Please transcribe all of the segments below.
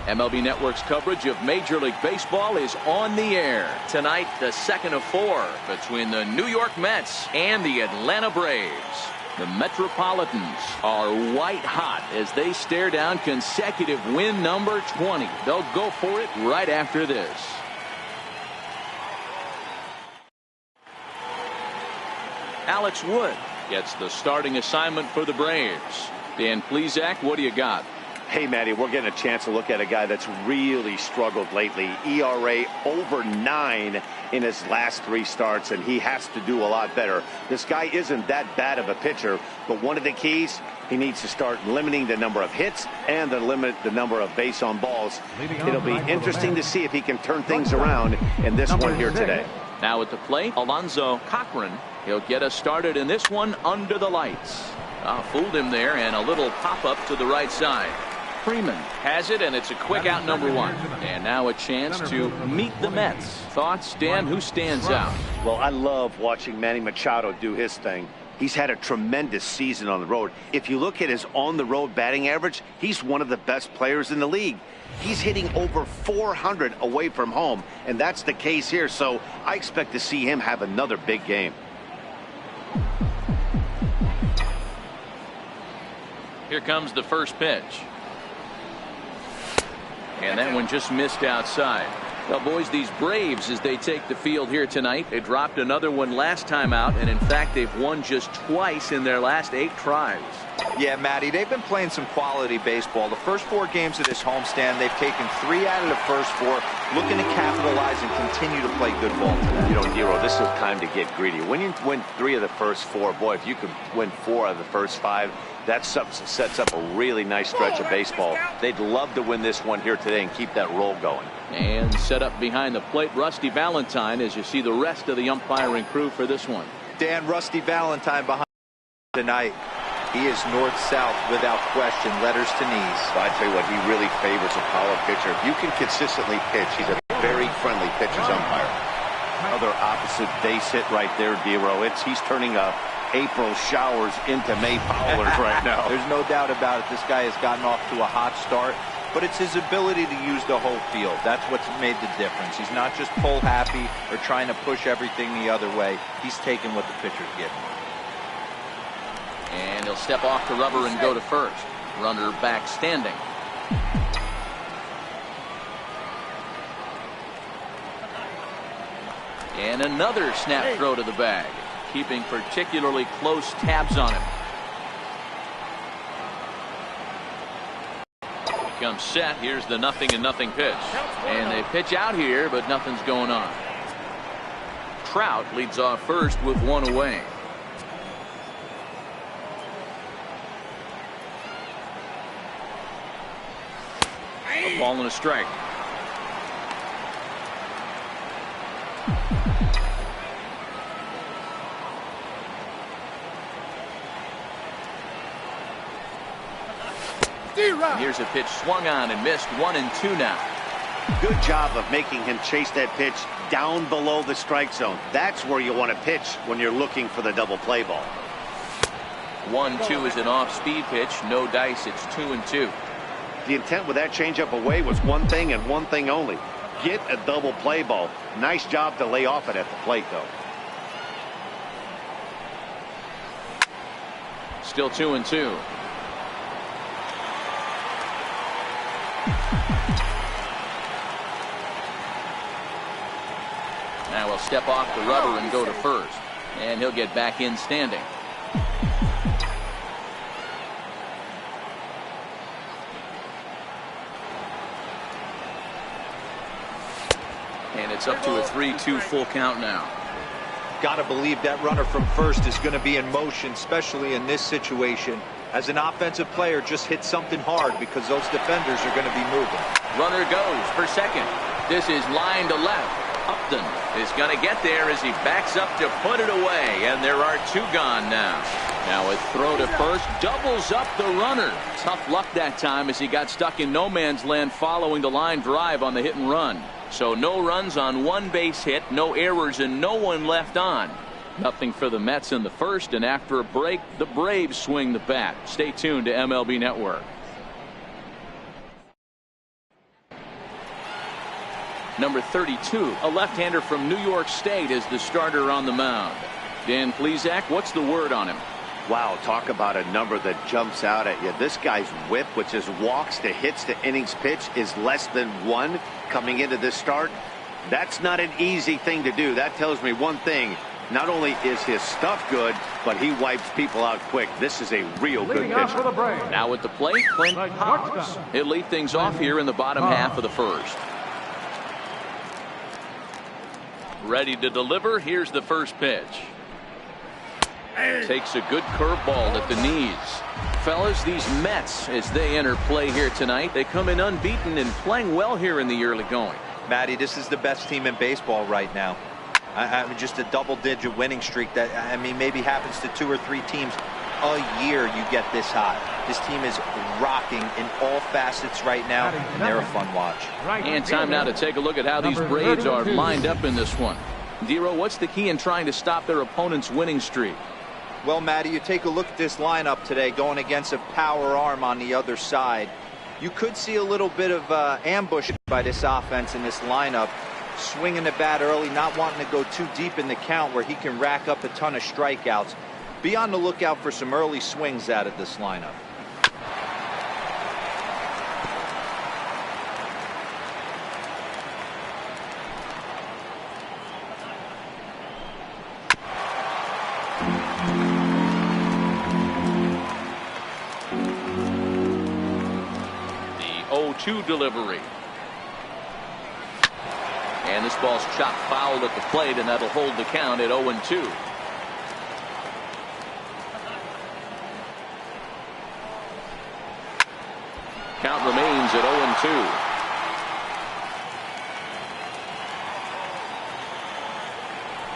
MLB Network's coverage of Major League Baseball is on the air. Tonight, the second of 4 between the New York Mets and the Atlanta Braves. The Metropolitans are white hot as they stare down consecutive win number 20. They'll go for it right after this. Alex Wood gets the starting assignment for the Braves. Dan Plesac, what do you got? Hey, Matty, we're getting a chance to look at a guy that's really struggled lately. ERA over 9 in his last 3 starts, and he has to do a lot better. This guy isn't that bad of a pitcher, but one of the keys, he needs to start limiting the number of hits and to limit the number of base on balls. It'll be interesting to see if he can turn things around in this one here today. Now at the plate, Alonzo Cochran. He'll get us started in this one under the lights. Fooled him there, and a little pop-up to the right side. Freeman has it, and it's a quick out, number 1. And now a chance to meet the Mets. Thoughts, Dan? Who stands out? Well, I love watching Manny Machado do his thing. He's had a tremendous season on the road. If you look at his on-the-road batting average, he's one of the best players in the league. He's hitting over 400 away from home, and that's the case here. So I expect to see him have another big game. Here comes the first pitch. And that one just missed outside. Well, boys, these Braves, as they take the field here tonight, they dropped another one last time out, and in fact, they've won just twice in their last 8 tries. Yeah, Matty, they've been playing some quality baseball. The first 4 games of this homestand, they've taken 3 out of the first 4, looking to capitalize and continue to play good ball today. You know, Nero, this is time to get greedy. When you win 3 of the first 4, boy, if you could win 4 out of the first 5, that sets up a really nice stretch of baseball. They'd love to win this one here today and keep that roll going. And set up behind the plate, Rusty Valentine, as you see the rest of the umpiring crew for this one. Dan, Rusty Valentine behind tonight. He is north-south without question, letters to knees. I tell you what, he really favors a power pitcher. If you can consistently pitch, he's a very friendly pitcher's umpire. Another opposite base hit right there, Dero. He's turning April showers into May powers right now. There's no doubt about it. This guy has gotten off to a hot start, but it's his ability to use the whole field. That's what's made the difference. He's not just pull happy or trying to push everything the other way. He's taking what the pitcher's giving him. And he'll step off the rubber and go to first. Runner back standing. And another snap throw to the bag, keeping particularly close tabs on him. He comes set. Here's the 0-0 pitch. And they pitch out here, but nothing's going on. Trout leads off first with 1 away. A ball and a strike. Here's a pitch swung on and missed. 1-2 now. Good job of making him chase that pitch down below the strike zone. That's where you want to pitch when you're looking for the double play ball. 1-2 is an off-speed pitch. No dice. It's 2-2. The intent with that changeup away was one thing and one thing only. Get a double play ball. Nice job to lay off it at the plate, though. Still 2-2. Now he'll step off the rubber and go to first. And he'll get back in standing. And it's up to a 3-2 full count now. Got to believe that runner from first is going to be in motion, especially in this situation. As an offensive player, just hit something hard because those defenders are going to be moving. Runner goes for second. This is line to left. Upton is going to get there as he backs up to put it away, and there are 2 gone now. Now a throw to first doubles up the runner. Tough luck that time as he got stuck in no man's land following the line drive on the hit and run. So no runs on 1 base hit, no errors, and no one left on. Nothing for the Mets in the first, and after a break, the Braves swing the bat. Stay tuned to MLB Network. Number 32, a left-hander from New York State, is the starter on the mound. Dan Plesac, what's the word on him? Wow, talk about a number that jumps out at you. This guy's whip, which is walks to hits to innings pitch, is less than 1 coming into this start. That's not an easy thing to do. That tells me one thing. Not only is his stuff good, but he wipes people out quick. This is a real good pitcher. Now at the plate, Clint Powers. He'll lead things off here in the bottom half of the first. Ready to deliver. Here's the first pitch. Takes a good curveball at the knees. Fellas, these Mets, as they enter play here tonight, they come in unbeaten and playing well here in the early going. Matty, this is the best team in baseball right now. I mean, just a double-digit winning streak that, I mean, maybe happens to 2 or 3 teams a year. You get this hot. This team is rocking in all facets right now, and they're a fun watch. And time now to take a look at how these Braves are lined up in this one. Dero, what's the key in trying to stop their opponent's winning streak? Well, Matty, you take a look at this lineup today going against a power arm on the other side. You could see a little bit of ambush by this offense in this lineup. Swinging the bat early, not wanting to go too deep in the count where he can rack up a ton of strikeouts. Be on the lookout for some early swings out of this lineup. The 0-2 delivery. And this ball's chopped foul at the plate, and that'll hold the count at 0-2. Count remains at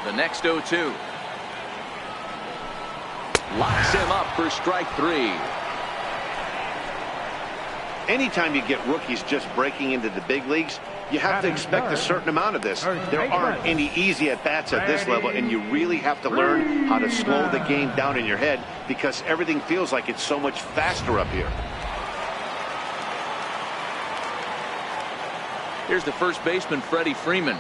0-2. The next 0-2. Locks him up for strike 3. Anytime you get rookies just breaking into the big leagues, you have to expect a certain amount of this. There aren't any easy at-bats at this level, and you really have to learn how to slow the game down in your head because everything feels like it's so much faster up here. Here's the first baseman, Freddie Freeman.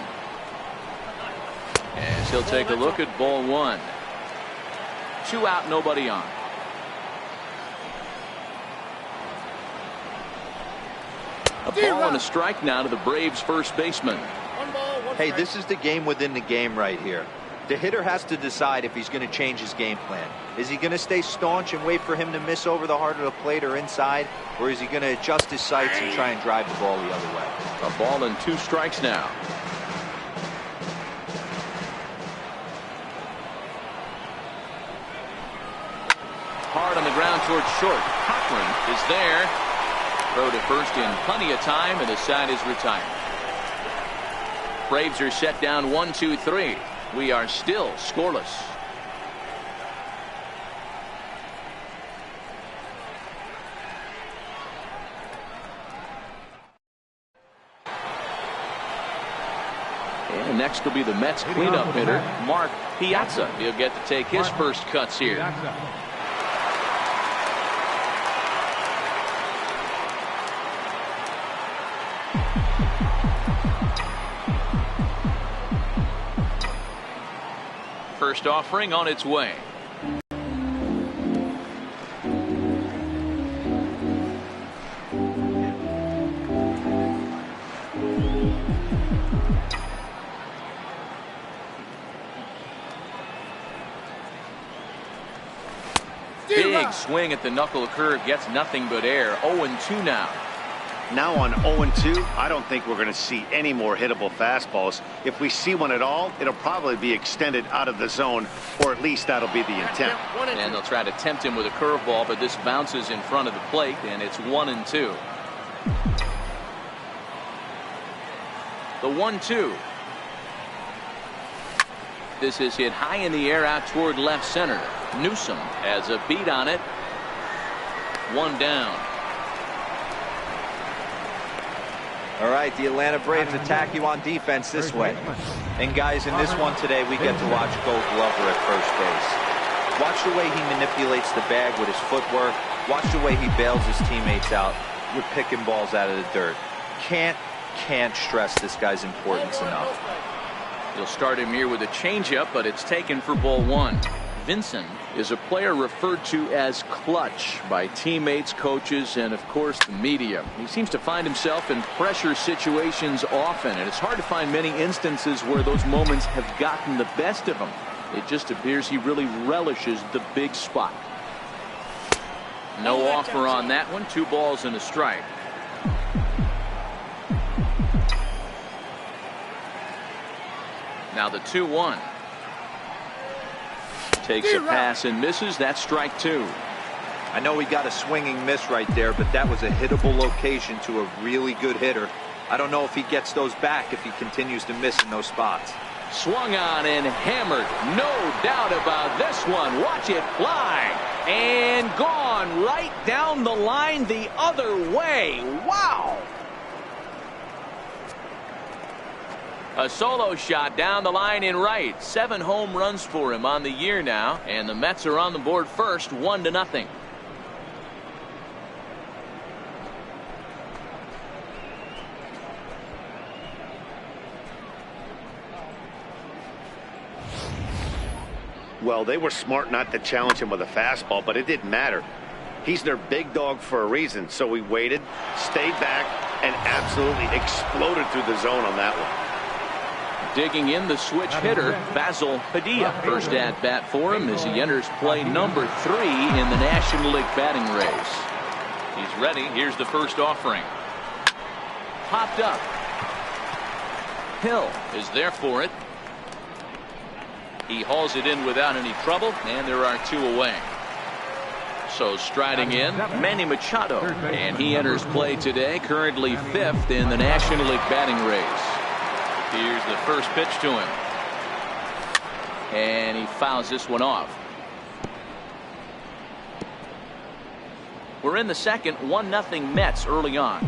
As he'll take a look at ball 1. 2 out, nobody on. A ball and a strike now to the Braves first baseman. Hey, this is the game within the game right here. The hitter has to decide if he's going to change his game plan. Is he going to stay staunch and wait for him to miss over the heart of the plate or inside, or is he going to adjust his sights and try and drive the ball the other way? A ball and 2 strikes now. Hard on the ground towards short. Cochran is there. Throw to first in plenty of time, and the side is retired. Braves are set down 1-2-3. We are still scoreless. And next will be the Mets cleanup hitter, Mark Piazza. He'll get to take his first cuts here. First offering on its way. Big swing at the knuckle curve, gets nothing but air. 0-2 now. Now on 0-2, I don't think we're going to see any more hittable fastballs. If we see one at all, it'll probably be extended out of the zone, or at least that'll be the intent. And they'll try to tempt him with a curveball, but this bounces in front of the plate, and it's 1-2. The 1-2. This is hit high in the air out toward left center. Newsom has a beat on it. 1 down. All right, the Atlanta Braves attack you on defense this way. And guys, in this one today, we get to watch Gold Glover at first base. Watch the way he manipulates the bag with his footwork. Watch the way he bails his teammates out with picking balls out of the dirt. Can't can't stress this guy's importance enough. You'll start him here with a changeup, but it's taken for ball one. Vincent is a player referred to as clutch by teammates, coaches, and of course the media. He seems to find himself in pressure situations often, and it's hard to find many instances where those moments have gotten the best of him. It just appears he really relishes the big spot. No offer on that one. 2 balls and a strike. Now the 2-1. Takes a pass and misses. That's strike 2. I know he got a swinging miss right there, but that was a hittable location to a really good hitter. I don't know if he gets those back if he continues to miss in those spots. Swung on and hammered. No doubt about this one. Watch it fly. And gone right down the line the other way. Wow. A solo shot down the line in right. 7 home runs for him on the year now. And the Mets are on the board first, 1-0. Well, they were smart not to challenge him with a fastball, but it didn't matter. He's their big dog for a reason. So he waited, stayed back, and absolutely exploded through the zone on that one. Digging in, the switch hitter, Basil Padilla. First at bat for him as he enters play number 3 in the National League batting race. He's ready. Here's the first offering. Popped up. Hill is there for it. He hauls it in without any trouble, and there are 2 away. So striding in, Manny Machado, and he enters play today, currently 5th in the National League batting race. Here's the first pitch to him. And he fouls this one off. We're in the second, 1-0 Mets early on.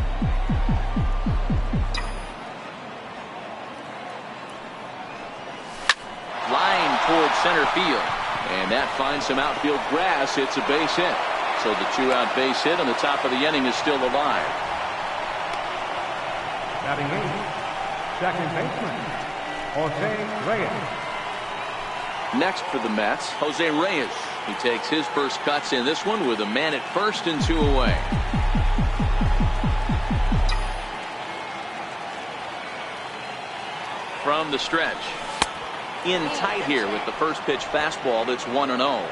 Line toward center field. And that finds some outfield grass. It's a base hit. So the 2-out base hit on the top of the inning is still alive. Batting 8. Second baseman, Jose Reyes. Next for the Mets, Jose Reyes. He takes his first cuts in this one with a man at first and 2 away. From the stretch. In tight here with the first pitch fastball that's 1-0.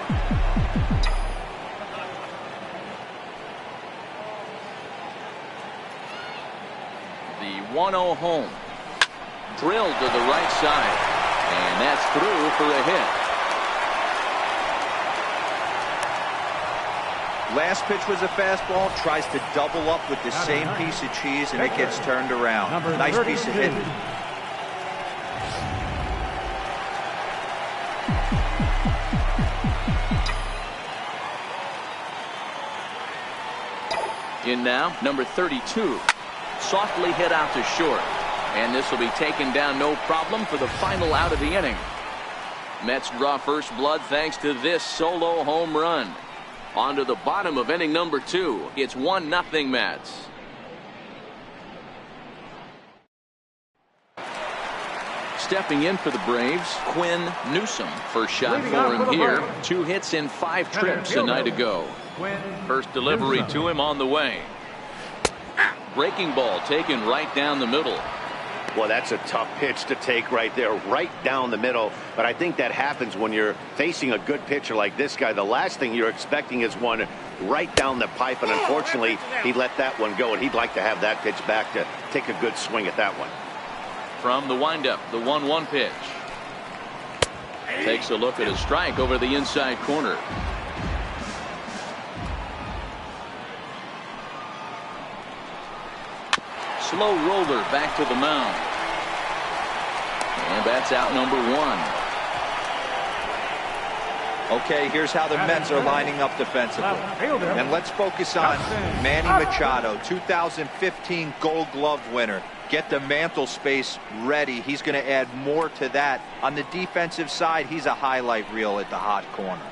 The 1-0 home. Drilled to the right side. And that's through for a hit. Last pitch was a fastball. Tries to double up with the same piece of cheese, and it gets turned around. Nice piece of hitting. In now, number 32. Softly hit out to short. And this will be taken down no problem for the final out of the inning. Mets draw first blood thanks to this solo home run. On to the bottom of inning number 2. It's 1-0 Mets. Stepping in for the Braves, Quinn Newsom. First shot for him here. 2 hits in 5 trips a night ago. First delivery to him on the way. Breaking ball taken right down the middle. Well, that's a tough pitch to take right there, right down the middle. But I think that happens when you're facing a good pitcher like this guy. The last thing you're expecting is one right down the pipe, and unfortunately, he let that one go, and he'd like to have that pitch back to take a good swing at that one. From the windup, the 1-1 pitch. Takes a look at a strike over the inside corner. Slow roller back to the mound. And that's out number 1. Okay, here's how the Mets are lining up defensively. And let's focus on Manny Machado, 2015 Gold Glove winner. Get the mantle space ready. He's going to add more to that. On the defensive side, he's a highlight reel at the hot corner.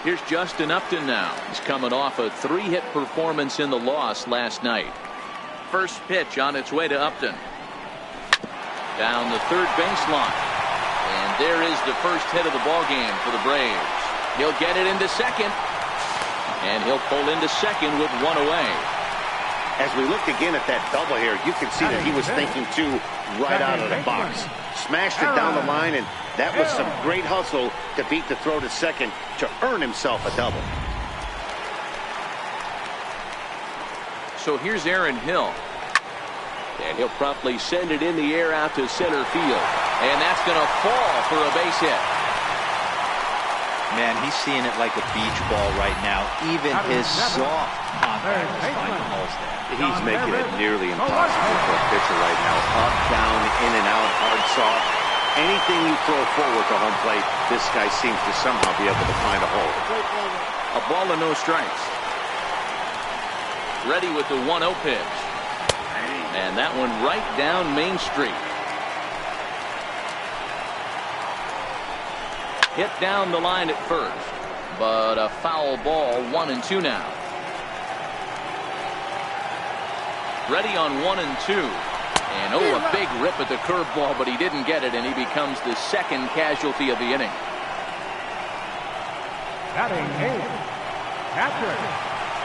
Here's Justin Upton now. He's coming off a 3-hit performance in the loss last night. First pitch on its way to Upton. Down the third baseline. And there is the first hit of the ball game for the Braves. He'll get it into second. And he'll pull into second with one away. As we look again at that double here, you can see that he was thinking too right out of the box. Smashed it down the line, and that was some great hustle to beat the throw to second to earn himself a double. So here's Aaron Hill. And he'll promptly send it in the air out to center field. And that's going to fall for a base hit. Man, he's seeing it like a beach ball right now. Even his soft contact is finding holes there. He's making it nearly impossible for a pitcher right now. Up, down, in and out, hard, soft. Anything you throw forward to home plate, this guy seems to somehow be able to find a hole. A ball and no strikes. Ready with the 1-0 pitch. And that one right down Main Street. Hit down the line at first, but a foul ball. 1-2 now. Ready on 1-2. And oh, a big rip at the curveball, but he didn't get it, and he becomes the second casualty of the inning. Batting eighth, catcher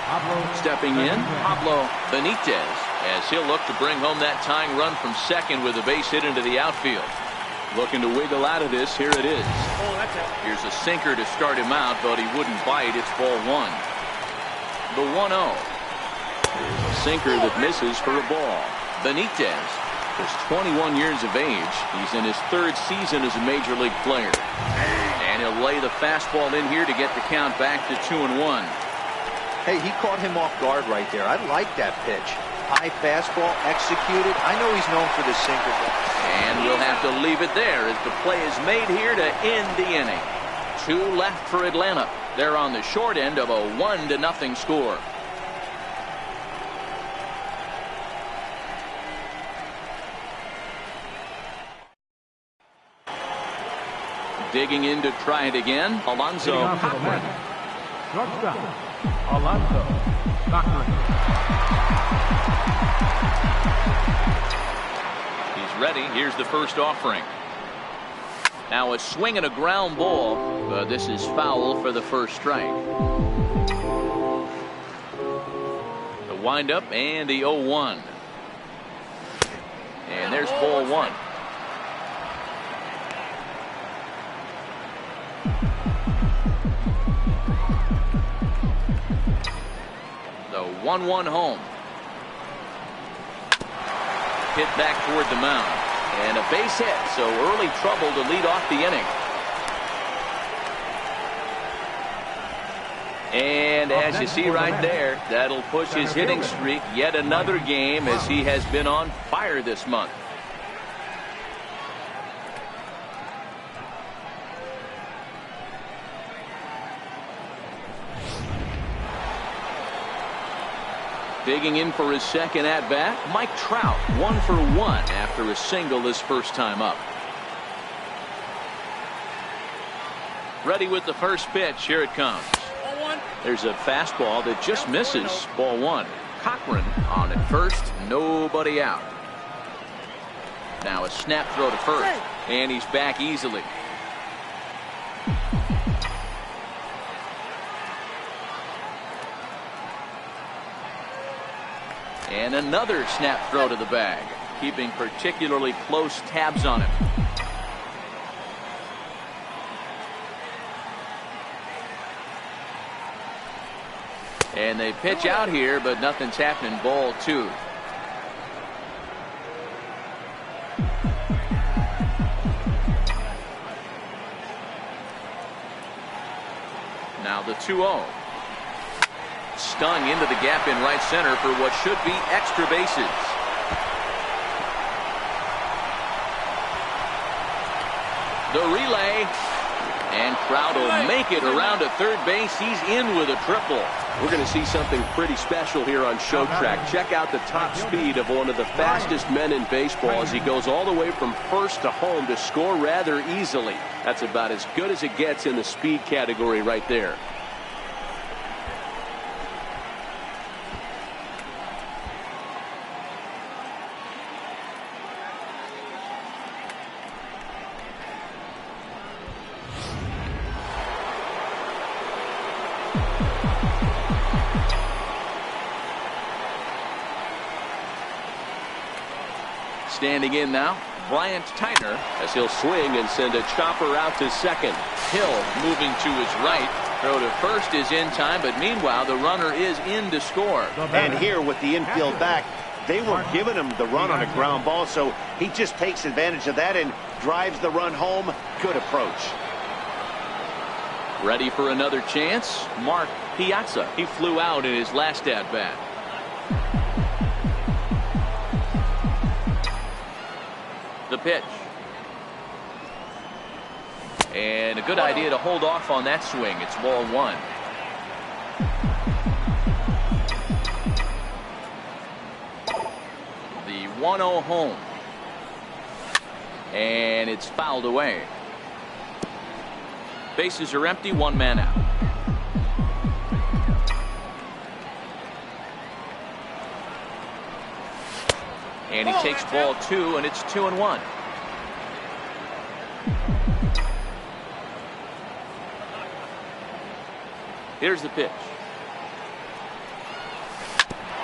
Pablo. Stepping in, Pablo Benitez, as he'll look to bring home that tying run from second with a base hit into the outfield. Looking to wiggle out of this. Here it is. Here's a sinker to start him out, but he wouldn't bite. It's ball one. The 1-0. A sinker that misses for a ball. Benitez is 21 years of age. He's in his third season as a major league player. And he'll lay the fastball in here to get the count back to 2-1. Hey, he caught him off guard right there. I like that pitch. High fastball executed. I know he's known for the sinker ball. And we'll have to leave it there as the play is made here to end the inning. 2 left for Atlanta. They're on the short end of a 1-0 score. Digging in to try it again, Alonso Cochran. Shortstop, Alonso Cochran. He's ready. Here's the first offering. Now a swing and a ground ball, but this is foul for the first strike. The windup and the 0-1. And there's ball one. The 1-1 home. Hit back toward the mound. And a base hit, so early trouble to lead off the inning. And as you see right there, that'll push his hitting streak yet another game as he has been on fire this month. Digging in for his second at-bat, Mike Trout, 1 for 1 after a single his first time up. Ready with the first pitch. Here it comes. There's a fastball that just misses. Ball one. Cochran on at first. Nobody out. Now a snap throw to first. And he's back easily. And another snap throw to the bag, keeping particularly close tabs on him. And they pitch out here, but nothing's happening. Ball two. Now the 2-0. Stung into the gap in right center for what should be extra bases. The relay, and Trout will make it around to third base. He's in with a triple. We're going to see something pretty special here on Show Track. Check out the top speed of one of the fastest men in baseball as he goes all the way from first to home to score rather easily. That's about as good as it gets in the speed category right there. Standing in now, Bryant Tyner, as he'll swing and send a chopper out to second. Hill moving to his right. Throw to first is in time, but meanwhile the runner is in to score. And here with the infield back, they were giving him the run on a ground ball, so he just takes advantage of that and drives the run home. Good approach. Ready for another chance? Mark Piazza. He flew out in his last at bat. The pitch. And a good idea to hold off on that swing. It's ball one. The 1-0 home. And it's fouled away. Bases are empty, one man out. And he takes ball two, and it's 2-1. Here's the pitch.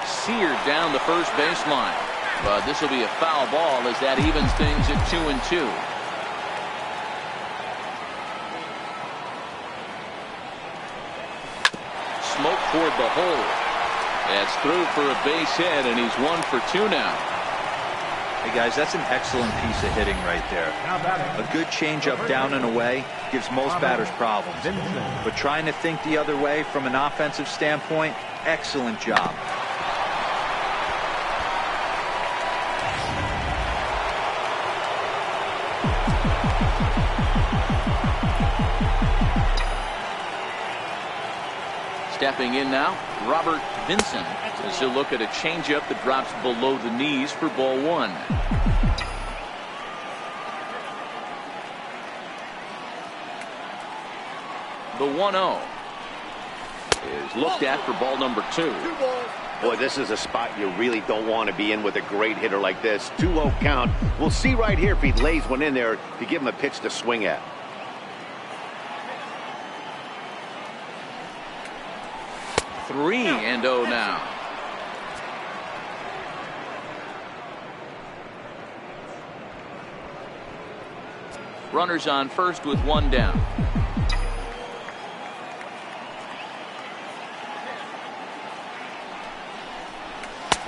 Seared down the first baseline. But this will be a foul ball as that evens things at 2-2. Smoke toward the hole. That's through for a base hit, and he's 1 for 2 now. Hey guys, that's an excellent piece of hitting right there. A good changeup down and away gives most batters problems. But trying to think the other way from an offensive standpoint, excellent job. Stepping in now, Robert Vincent, as he'll look at a changeup that drops below the knees for ball one. The 1-0 is looked at for ball number 2. Boy, this is a spot you really don't want to be in with a great hitter like this. 2-0 count. We'll see right here if he lays one in there to give him a pitch to swing at. Three and 0 now. Runners on first with one down.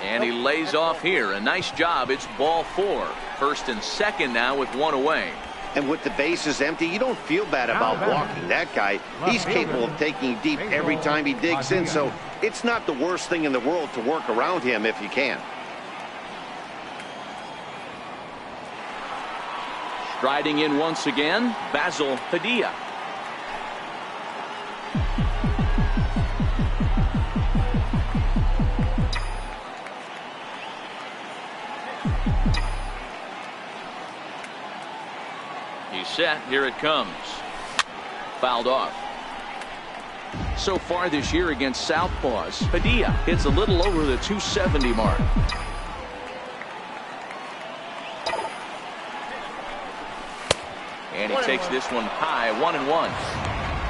And he lays off here. A nice job. It's ball 4. First and second now with one away. And with the bases empty, you don't feel bad about walking that guy. He's capable of taking deep every time he digs in, so it's not the worst thing in the world to work around him if you can. Striding in once again, Basil Padilla. Set. Here it comes. Fouled off. So far this year against Southpaws, Padilla hits a little over the 270 mark. And he takes this one high, 1-1.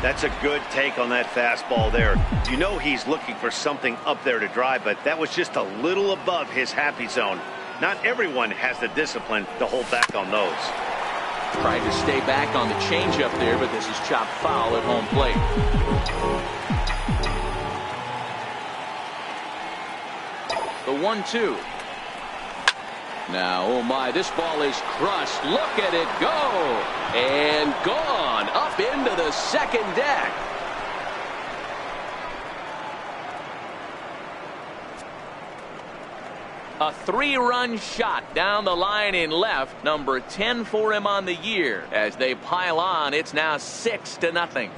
That's a good take on that fastball there. You know he's looking for something up there to drive, but that was just a little above his happy zone. Not everyone has the discipline to hold back on those. Tried to stay back on the changeup there, but this is chopped foul at home plate. The 1-2. Now, oh my, this ball is crushed. Look at it go. And gone up into the second deck. A 3-run shot down the line in left. Number 10 for him on the year. As they pile on, it's now 6-0.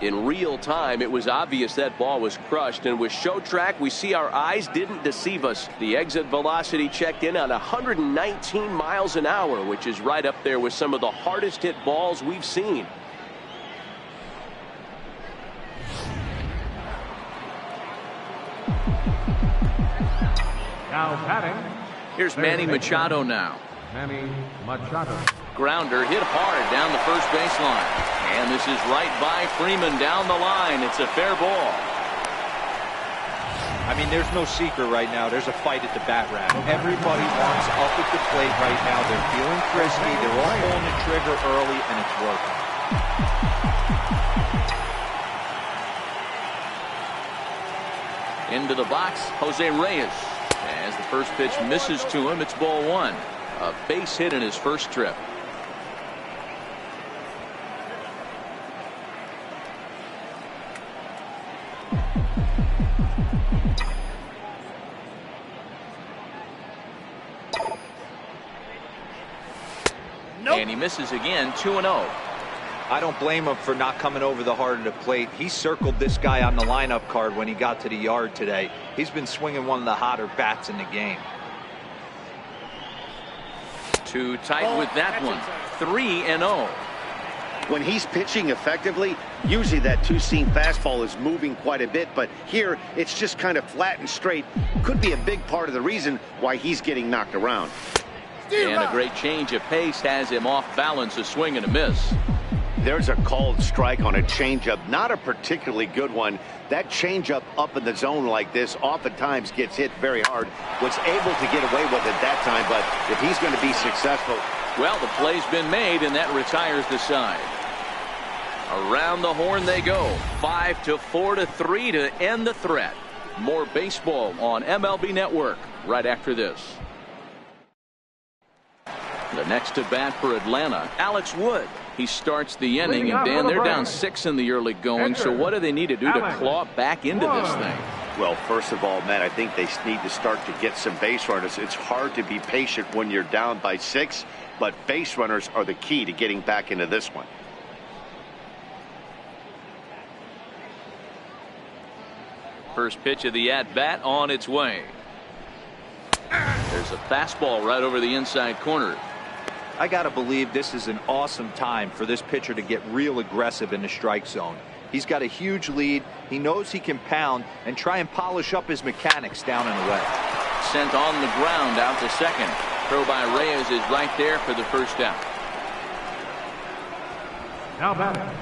In real time, it was obvious that ball was crushed, and with Show Track, we see our eyes didn't deceive us. The exit velocity checked in at 119 miles an hour, which is right up there with some of the hardest hit balls we've seen. Now batting, Here's Manny Machado now. Manny Machado. Grounder hit hard down the first baseline. And this is right by Freeman down the line. It's a fair ball. I mean, there's no secret right now. There's a fight at the bat rack. Everybody wants up at the plate right now. They're feeling frisky. They're all pulling the trigger early, and it's working. Into the box, Jose Reyes. As the first pitch misses to him, it's ball one. A base hit in his first trip. And he misses again, 2-0. I don't blame him for not coming over the heart of the plate. He circled this guy on the lineup card when he got to the yard today. He's been swinging one of the hotter bats in the game. Too tight with that one. 3-0. When he's pitching effectively, usually that two-seam fastball is moving quite a bit, but here it's just kind of flat and straight. Could be a big part of the reason why he's getting knocked around. And a great change of pace has him off balance, a swing and a miss. There's a called strike on a changeup, not a particularly good one. That changeup up in the zone like this oftentimes gets hit very hard. Was able to get away with it that time, but if he's going to be successful. Well, the play's been made, and that retires the side. Around the horn they go. 5-4-3 to end the threat. More baseball on MLB Network right after this. The next to bat for Atlanta, Alex Wood. He starts the inning, and Dan, they're down 6 in the early going, so what do they need to do to claw back into this thing? Well, first of all, Matt, I think they need to start to get some base runners. It's hard to be patient when you're down by 6, but base runners are the key to getting back into this one. First pitch of the at-bat on its way. There's a fastball right over the inside corner. I got to believe this is an awesome time for this pitcher to get real aggressive in the strike zone. He's got a huge lead. He knows he can pound and try and polish up his mechanics down and away. Sent on the ground out to second. Throw by Reyes is right there for the first out. Now batting,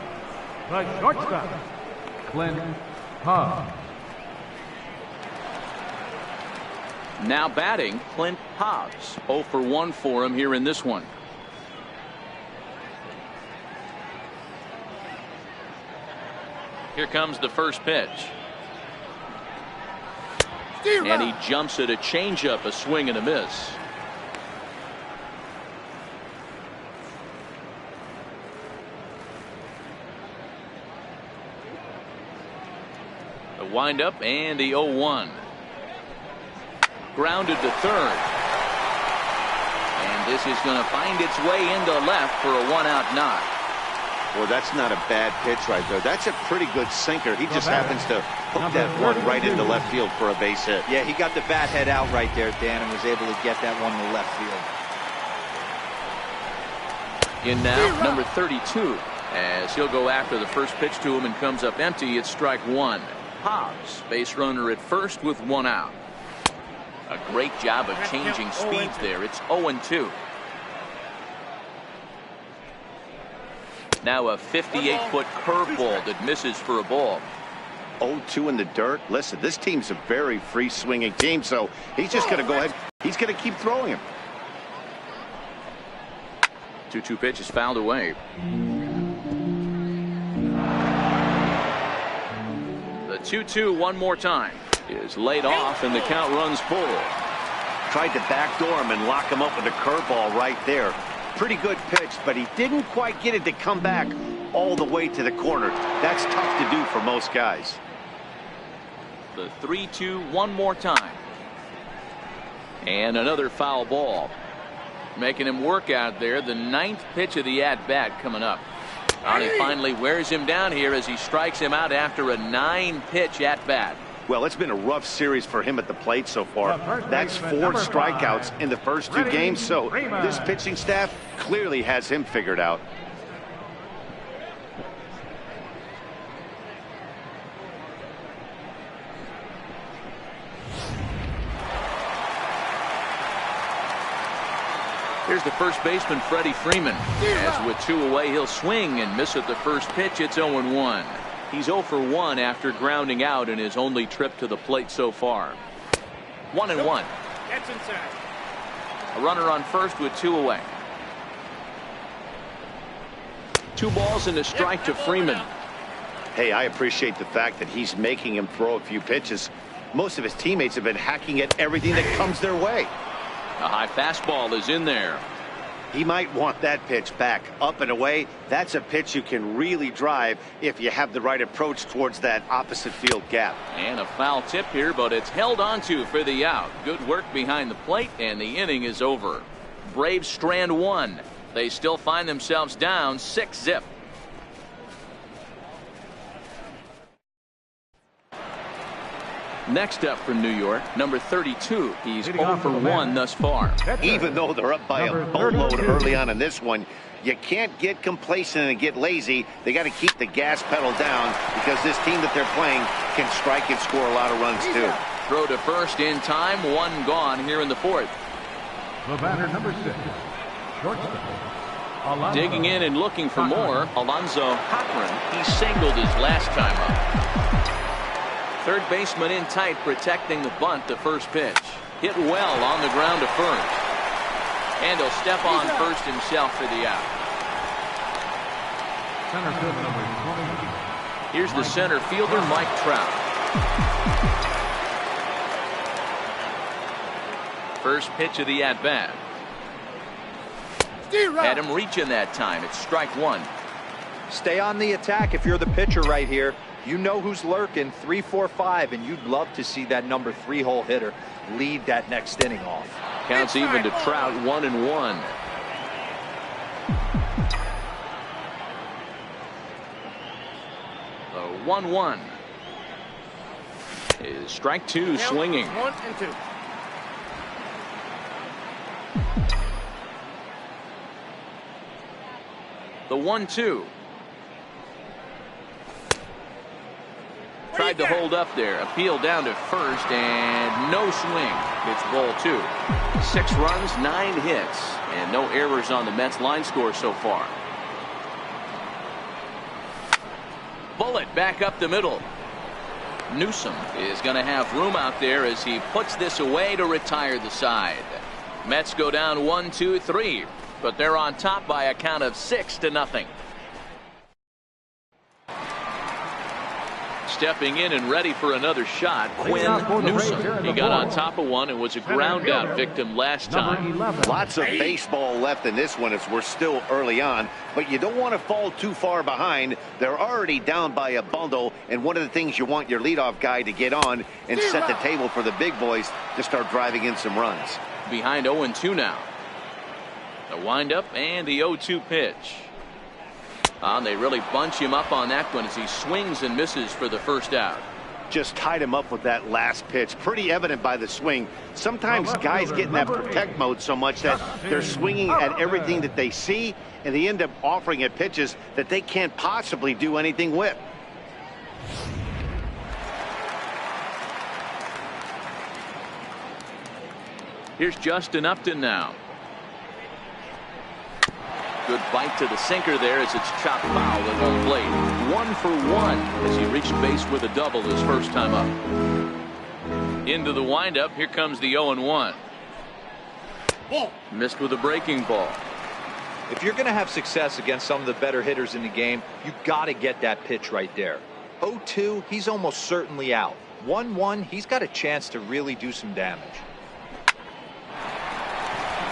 the shortstop, Clint Hughes. Now batting, Clint Hughes. 0 for 1 for him here in this one. Here comes the first pitch. And he jumps at a changeup, a swing and a miss. The windup and the 0-1. Grounded to third. And this is going to find its way into left for a one-out knock. Well, that's not a bad pitch right there. That's a pretty good sinker. He just happens to hook that one right into left field for a base hit. Yeah, he got the bat head out right there, Dan, and was able to get that one to left field. In now, number 32, as he'll go after the first pitch to him and comes up empty. It's strike one. Hobbs, base runner at first with one out. A great job of changing speeds there. It's 0-2. Now a 58-foot curveball that misses for a ball. 0-2 in the dirt. Listen, this team's a very free swinging team, so he's just going to go ahead. He's going to keep throwing him. 2-2 pitch is fouled away. The 2-2 one more time is laid off, and the count runs full. Tried to backdoor him and lock him up with a curveball right there. Pretty good pitch, but he didn't quite get it to come back all the way to the corner. That's tough to do for most guys. The 3-2 one more time. And another foul ball. Making him work out there. The 9th pitch of the at-bat coming up. And he finally wears him down here as he strikes him out after a 9-pitch at-bat. Well, it's been a rough series for him at the plate so far. That's 4 strikeouts in the first 2 games, so this pitching staff clearly has him figured out. Here's the first baseman, Freddie Freeman. As with 2 away, he'll swing and miss at the first pitch. It's 0-1. He's 0 for 1 after grounding out in his only trip to the plate so far. 1-1. Gets inside. A runner on first with 2 away. 2 balls and a strike to Freeman. Hey, I appreciate the fact that he's making him throw a few pitches. Most of his teammates have been hacking at everything that comes their way. A high fastball is in there. He might want that pitch back. Up and away, that's a pitch you can really drive if you have the right approach towards that opposite field gap. And a foul tip here, but it's held onto for the out. Good work behind the plate, and the inning is over. Braves strand 1. They still find themselves down 6-0. Next up for New York, number 32. He's 0 for 1 thus far. Even though they're up by a boatload early on in this one, you can't get complacent and get lazy. They got to keep the gas pedal down because this team that they're playing can strike and score a lot of runs too. Throw to first in time. 1 gone here in the 4th. The batter, number 6, shortstop. Alonso. Digging in and looking for more. Alonso Cochran. He singled his last time up. Third baseman in tight, protecting the bunt to first pitch. Hit well on the ground to first. And he'll step on first himself for the out. Center field number 20. Here's the center fielder, Mike Trout. First pitch of the at-bat. Had him reaching that time. It's strike 1. Stay on the attack if you're the pitcher right here. You know who's lurking, 3, 4, 5, and you'd love to see that number 3-hole hitter lead that next inning off. Counts even to Trout, 1-1. The 1-1 is strike 2, swinging. 1-2. The 1-2. Tried to hold up there. Appeal down to first and no swing. It's ball 2. 6 runs, 9 hits, and no errors on the Mets line score so far. Bullet back up the middle. Newsom is going to have room out there as he puts this away to retire the side. Mets go down 1-2-3, but they're on top by a count of 6-0. Stepping in and ready for another shot, Quinn Newsom. He got on top of one and was a ground out victim last time. Lots of baseball left in this one as we're still early on, but you don't want to fall too far behind. They're already down by a bundle, and one of the things you want your leadoff guy to get on and set the table for the big boys to start driving in some runs. Behind 0-2 now. The windup and the 0-2 pitch. They really bunch him up on that one as he swings and misses for the first out. Just tied him up with that last pitch. Pretty evident by the swing. Sometimes guys get in that protect mode so much that they're swinging at everything that they see, and they end up offering at pitches that they can't possibly do anything with. Here's Justin Upton now. Good bite to the sinker there as it's chopped foul at home plate. 1 for 1 as he reached base with a double his first time up. Into the windup. Here comes the 0-1. Missed with a breaking ball. If you're going to have success against some of the better hitters in the game, you've got to get that pitch right there. 0-2, he's almost certainly out. 1-1, he's got a chance to really do some damage.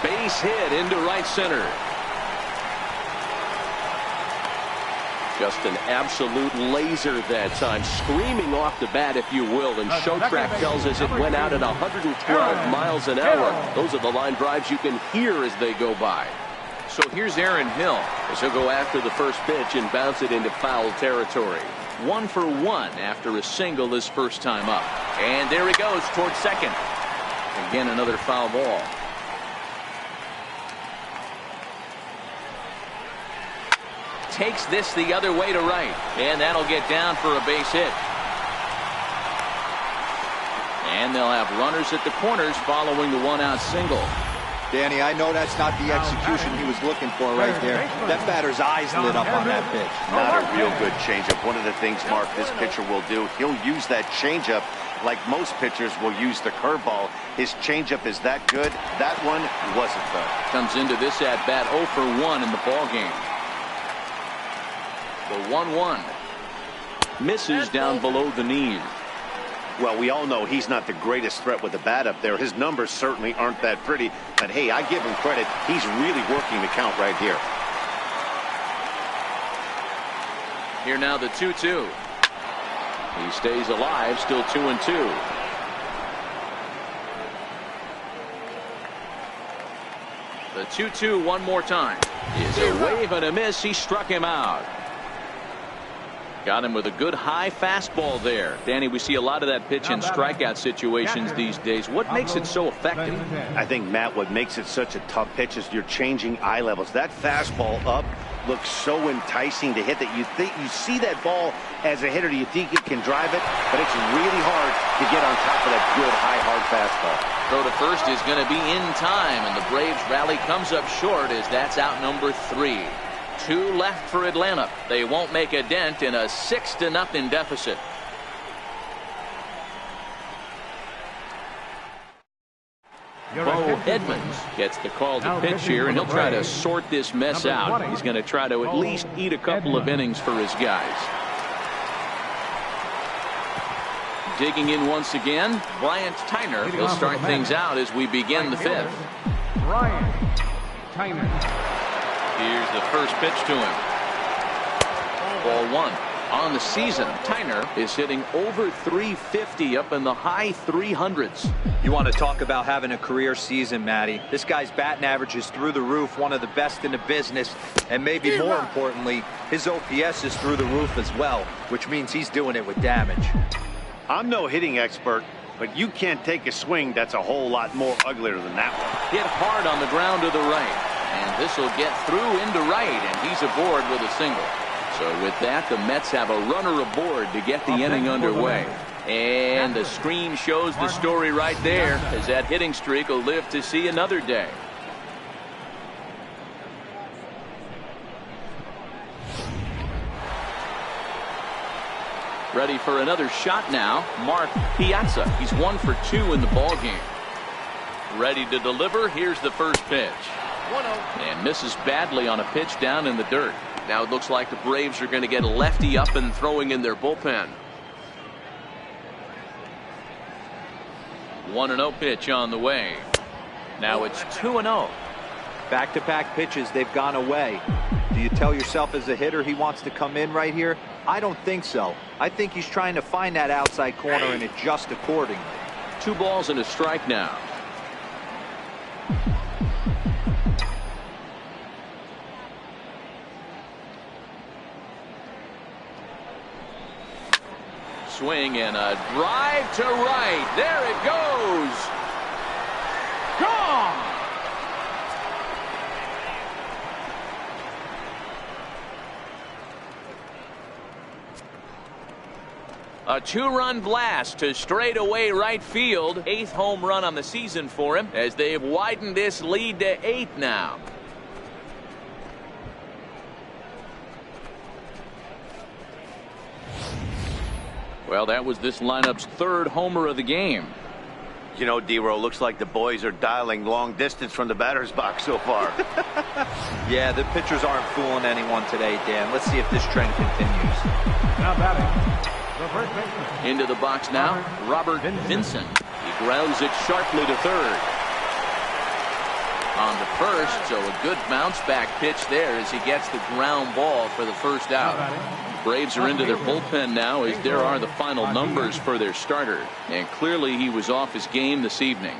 Base hit into right center. Just an absolute laser that time, screaming off the bat, if you will. And Showtrack tells us it went out at 112 miles an hour. Those are the line drives you can hear as they go by. So here's Aaron Hill as he'll go after the first pitch and bounce it into foul territory. 1 for 1 after a single his first time up. And there he goes towards second. Again, another foul ball. Takes this the other way to right, and that'll get down for a base hit. And they'll have runners at the corners following the 1-out single. Danny, I know that's not the execution he was looking for right there. That batter's eyes lit up on that pitch. Not a real good changeup. One of the things, Mark, this pitcher will do, he'll use that changeup like most pitchers will use the curveball. His changeup is that good. That one wasn't, though. Comes into this at-bat 0 for 1 in the ballgame. The 1-1. Misses down below the knees. Well, we all know he's not the greatest threat with the bat up there. His numbers certainly aren't that pretty. But, hey, I give him credit. He's really working the count right here. Here now the 2-2. He stays alive, still 2-2. The 2-2 one more time. Is a wave and a miss. He struck him out. Got him with a good high fastball there. Danny, we see a lot of that pitch in strikeout situations these days. What makes it so effective? I think, Matt, what makes it such a tough pitch is you're changing eye levels. That fastball up looks so enticing to hit that you think you see that ball as a hitter. You think you can drive it, but it's really hard to get on top of that good high hard fastball. Throw to first is going to be in time, and the Braves rally comes up short as that's out number 3. 2 left for Atlanta. They won't make a dent in a 6-0 deficit. Bo Edmonds gets the call to pitch here, and he'll try to sort this mess out. He's going to try to at least eat a couple of innings for his guys. Digging in once again, Bryant Tyner will start things out as we begin the 5th. Bryant Tyner. Here's the first pitch to him. Ball 1. On the season, Tyner is hitting over 350 up in the high 300s. You want to talk about having a career season, Matty. This guy's batting average is through the roof, one of the best in the business, and maybe more importantly, his OPS is through the roof as well, which means he's doing it with damage. I'm no hitting expert, but you can't take a swing that's a whole lot more uglier than that one. Hit hard on the ground to the right. And this will get through into right, and he's aboard with a single. So with that, the Mets have a runner aboard to get the inning underway. And the screen shows the story right there, as that hitting streak will live to see another day. Ready for another shot now, Mark Piazza. He's 1 for 2 in the ballgame. Ready to deliver. Here's the first pitch. And misses badly on a pitch down in the dirt. Now it looks like the Braves are going to get a lefty up and throwing in their bullpen. 1-0 pitch on the way. Now it's 2-0. Back-to-back pitches, they've gone away. Do you tell yourself as a hitter he wants to come in right here? I don't think so. I think he's trying to find that outside corner and adjust accordingly. 2 balls and a strike now. Swing and a drive to right. There it goes. Gone. A 2-run blast to straightaway right field. 8th home run on the season for him as they've widened this lead to 8 now. Well, that was this lineup's 3rd homer of the game. You know, D-Row, looks like the boys are dialing long distance from the batter's box so far. Yeah, the pitchers aren't fooling anyone today, Dan. Let's see if this trend continues. Now batting, the first baseman. Into the box now, Robert Vincent. He grounds it sharply to 3rd. On the first, so a good bounce back pitch there as he gets the ground ball for the first out. Braves are into their bullpen now as there are the final numbers for their starter. And clearly he was off his game this evening.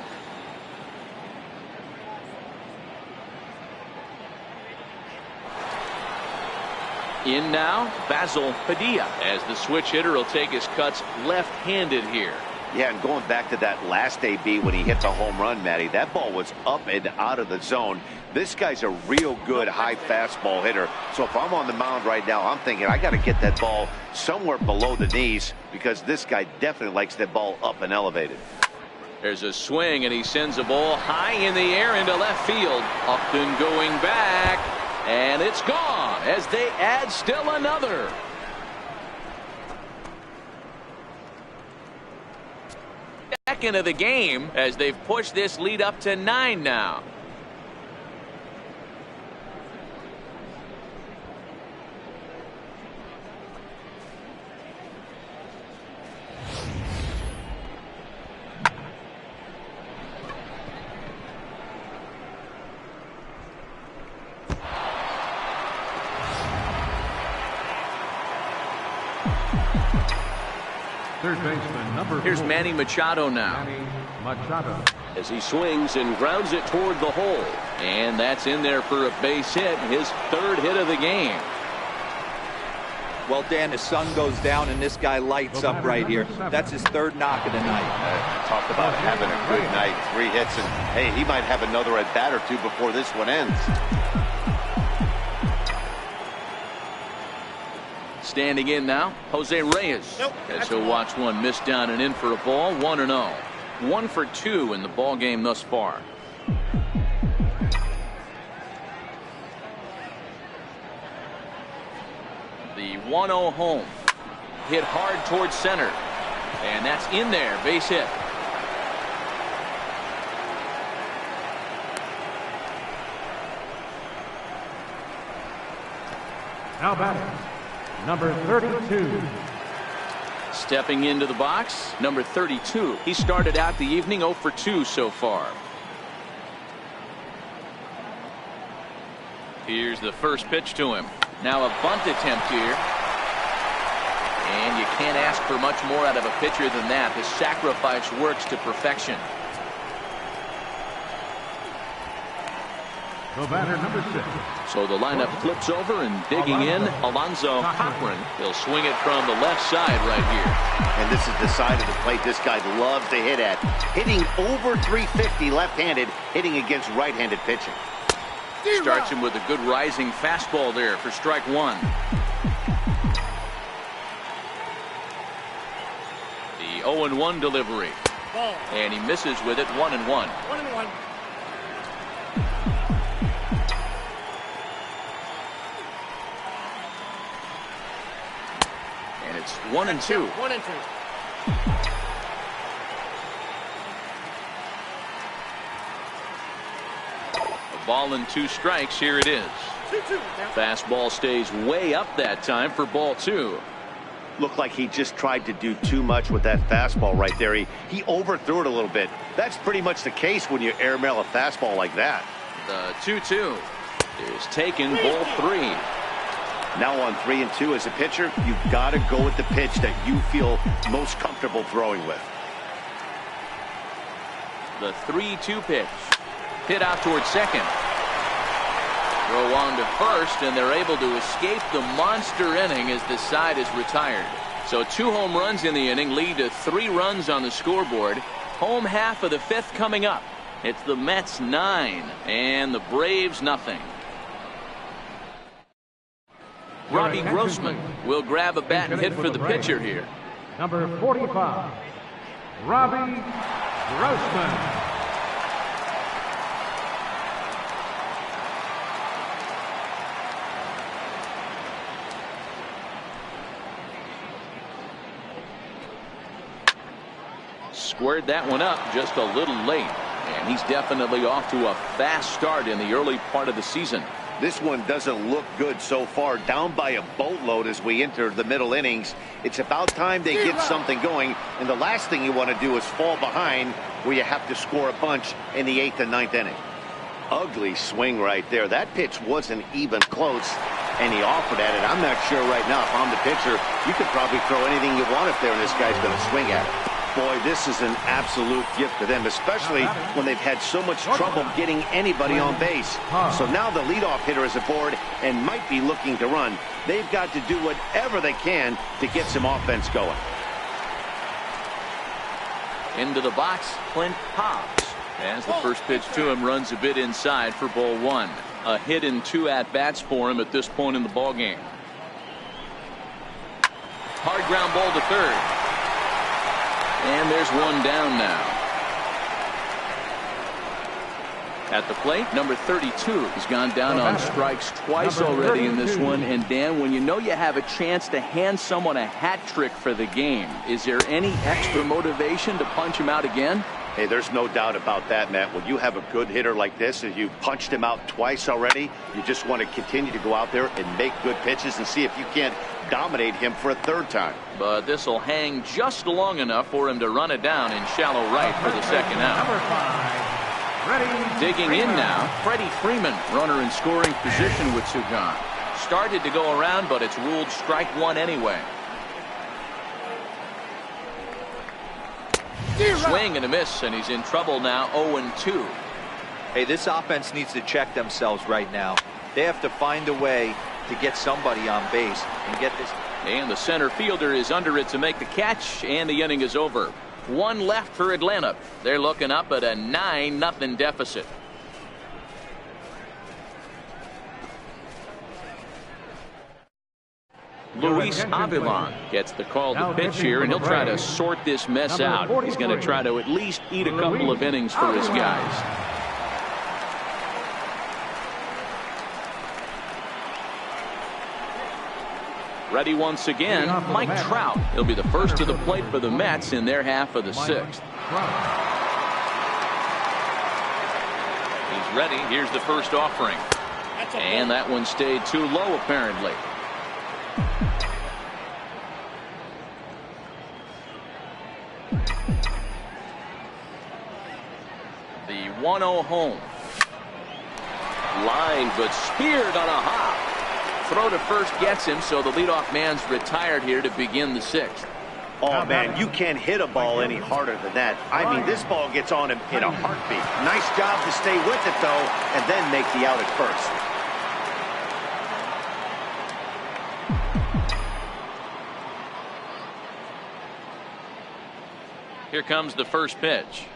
In now, Basil Padilla, as the switch hitter will take his cuts left-handed here. Yeah, and going back to that last AB when he hit the home run, Matty, that ball was up and out of the zone. This guy's a real good high fastball hitter. So if I'm on the mound right now, I'm thinking I got to get that ball somewhere below the knees because this guy definitely likes that ball up and elevated. There's a swing, and he sends a ball high in the air into left field. Upton going back, and it's gone as they add still another. Second of the game as they've pushed this lead up to 9 now. Third baseman, number 4. Here's Manny Machado now. Manny Machado. As he swings and grounds it toward the hole. And that's in there for a base hit, his 3rd hit of the game. Well, Dan, the sun goes down and this guy lights up right here. That's his 3rd knock of the night. Talk about having a good night. 3 hits, and hey, he might have another at bat or 2 before this one ends. Standing in now, Jose Reyes. As he'll watch one miss down and in for a ball. 1-0. 1 for 2 in the ball game thus far. The 1-0 home. Hit hard towards center. And that's in there. Base hit. Now batting, number 32. Stepping into the box, number 32. He started out the evening 0 for 2 so far. Here's the first pitch to him. Now a bunt attempt here. And you can't ask for much more out of a pitcher than that. The sacrifice works to perfection. The batter, number 6. So the lineup flips over, and digging in, Alonzo Cochran. He'll swing it from the left side right here. And this is the side of the plate this guy loves to hit at. Hitting over 350 left-handed, hitting against right-handed pitching. Starts him with a good rising fastball there for strike 1. The 0-1 delivery. And he misses with it. 1-1. 1-1. And it's 1-2. 1-2. A ball and 2 strikes. Here it is. 2-2. Fastball stays way up that time for ball 2. Looked like he just tried to do too much with that fastball right there. He overthrew it a little bit. That's pretty much the case when you airmail a fastball like that. The 2-2 is taken. Ball 3. Now on 3 and 2 as a pitcher, you've got to go with the pitch that you feel most comfortable throwing with. The 3-2 pitch. Hit out towards second. Throw on to first, and they're able to escape the monster inning as the side is retired. So 2 home runs in the inning lead to 3 runs on the scoreboard. Home half of the 5th coming up. It's the Mets 9 and the Braves nothing. Robbie Grossman will grab a bat and hit for the pitcher here. Number 45, Robbie Grossman. Squared that one up just a little late. And he's definitely off to a fast start in the early part of the season. This one doesn't look good so far. Down by a boatload as we enter the middle innings. It's about time they get something going. And the last thing you want to do is fall behind where you have to score a bunch in the 8th and 9th inning. Ugly swing right there. That pitch wasn't even close. And he offered at it. I'm not sure right now if I'm the pitcher. You could probably throw anything you want up there and this guy's going to swing at it. Boy, this is an absolute gift to them, especially when they've had so much trouble getting anybody on base. So now the leadoff hitter is aboard and might be looking to run. They've got to do whatever they can to get some offense going. Into the box, Clint Hobbs. As the first pitch to him runs a bit inside for ball 1. A hit in 2 at-bats for him at this point in the ballgame. Hard ground ball to third. And there's one down now. At the plate, number 32 has gone down on strikes twice already in this one. And Dan, when you know you have a chance to hand someone a hat trick for the game, is there any extra motivation to punch him out again? Hey, there's no doubt about that, Matt. When you have a good hitter like this and you've punched him out twice already, you just want to continue to go out there and make good pitches and see if you can't dominate him for a third time. But this will hang just long enough for him to run it down in shallow right for the second out. Number 5, Digging in now, Freddie Freeman, runner in scoring position with 2 gone. Started to go around, but it's ruled strike 1 anyway. Swing and a miss, and he's in trouble now. 0-2. Hey, this offense needs to check themselves right now. They have to find a way to get somebody on base and get this. And the center fielder is under it to make the catch, and the inning is over. 1 left for Atlanta. They're looking up at a 9-0 deficit. Luis Avilan gets the call to pitch here, and he'll try to sort this mess out. He's going to try to at least eat a couple of innings for his guys. Ready once again, Mike Trout. He'll be the first to the plate for the Mets in their half of the 6th. He's ready. Here's the first offering. And that one stayed too low, apparently. The 1-0 home. Line, but speared on a hop. Throw to first gets him, so the leadoff man's retired here to begin the 6th. Oh, man, you can't hit a ball any harder than that. I mean, this ball gets on him in a heartbeat. Nice job to stay with it, though, and then make the out at first. Here comes the first pitch.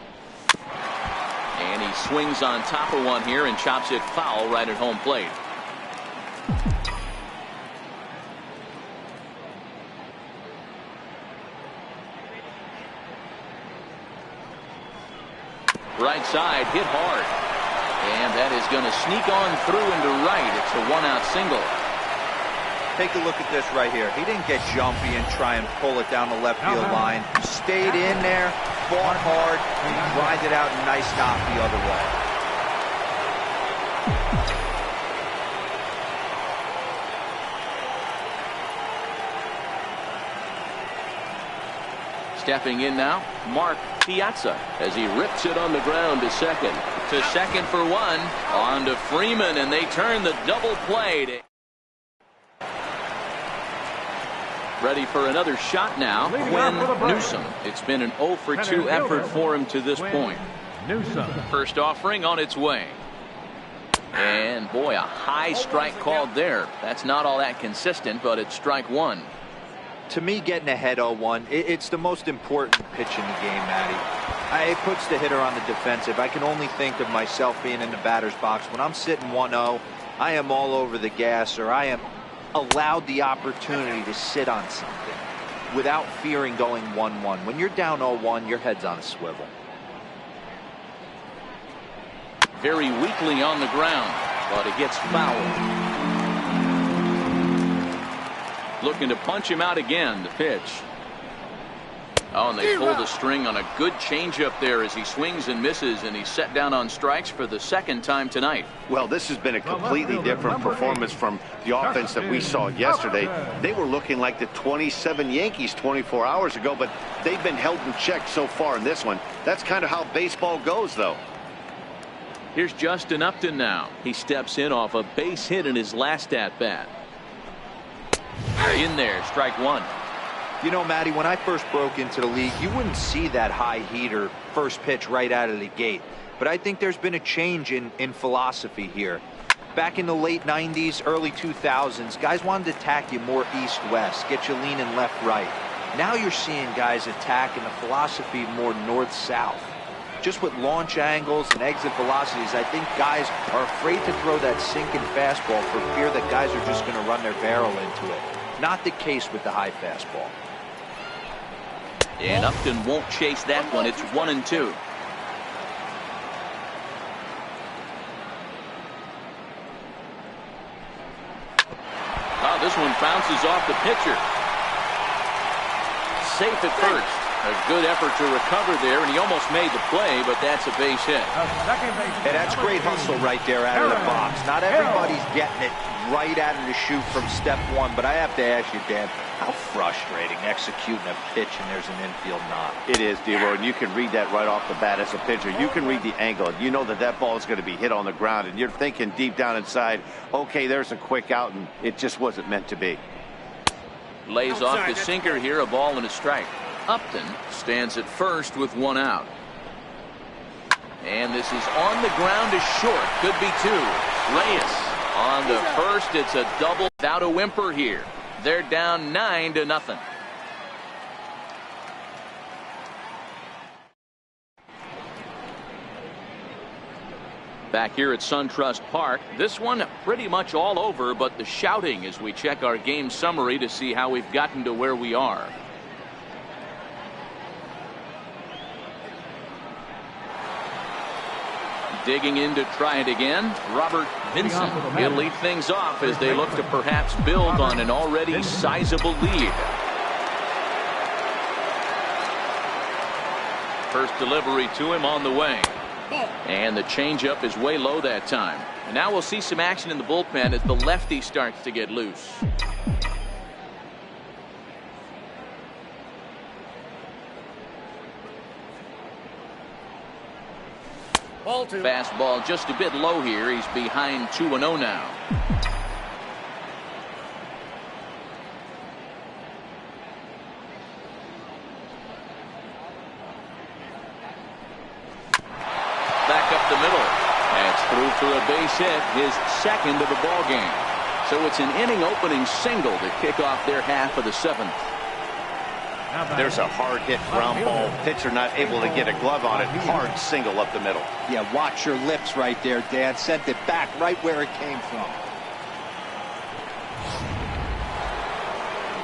And he swings on top of one here and chops it foul right at home plate. Right side, hit hard. And that is going to sneak on through into right. It's a 1-out single. Take a look at this right here. He didn't get jumpy and try and pull it down the left field line. He stayed in there, fought hard, and grinded out a nice knock the other way. Stepping in now, Mark Piazza as he rips it on the ground to second. To second for 1. On to Freeman, and they turn the double play. Ready for another shot now, Quinn Newsom. It's been an 0-for-2 effort for him to this point. First offering on its way. And boy, a high strike called there. That's not all that consistent, but it's strike 1. To me, getting ahead 0-1, it's the most important pitch in the game, Matty. It puts the hitter on the defensive. I can only think of myself being in the batter's box. When I'm sitting 1-0, I am all over the gas, or I am allowed the opportunity to sit on something without fearing going 1-1. When you're down 0-1, your head's on a swivel. Very weakly on the ground, but it gets fouled. Looking to punch him out again. The pitch. Oh, and they pull the string on a good changeup there as he swings and misses, and he's set down on strikes for the second time tonight. Well, this has been a completely different performance from the offense that we saw yesterday. They were looking like the 27 Yankees 24 hours ago, but they've been held in check so far in this one. That's kind of how baseball goes, though. Here's Justin Upton now. He steps in off a base hit in his last at-bat. In there, strike 1. You know, Matty, when I first broke into the league, you wouldn't see that high heater first pitch right out of the gate. But I think there's been a change in philosophy here. Back in the late 90s, early 2000s, guys wanted to attack you more east-west, get you leaning left-right. Now you're seeing guys attacking the philosophy more north-south. Just with launch angles and exit velocities, I think guys are afraid to throw that sinking fastball for fear that guys are just going to run their barrel into it. Not the case with the high fastball. And Upton won't chase that one. It's 1-2. Well, this one bounces off the pitcher. Safe at first. A good effort to recover there, and he almost made the play, but that's a base hit. Hey, that's great hustle right there out of the box. Not everybody's getting it right out of the chute from step one, but I have to ask you, Dan, how frustrating executing a pitch and there's an infield knock. It is, D-Roy, and you can read that right off the bat as a pitcher. You can read the angle. You know that that ball is going to be hit on the ground, and you're thinking deep down inside, okay, there's a quick out, and it just wasn't meant to be. Lays off the sinker here, a ball and a strike. Upton stands at first with one out. And this is on the ground to short. Could be two. Reyes on the first. It's a double without a whimper here. They're down 9-0. Back here at SunTrust Park, this one pretty much all over, but the shouting as we check our game summary to see how we've gotten to where we are. Digging in to try it again, Robert Vincent. He'll lead things off as they look to perhaps build on an already sizable lead. First delivery to him on the way. And the changeup is way low that time. And now we'll see some action in the bullpen as the lefty starts to get loose. Fastball just a bit low here. He's behind 2-0 now. Back up the middle. That's through for a base hit, his second of the ball game. So it's an inning opening single to kick off their half of the seventh. There's a hard hit ground ball. Pitcher not able to get a glove on it. Hard single up the middle. Yeah, watch your lips right there, Dan. Sent it back right where it came from.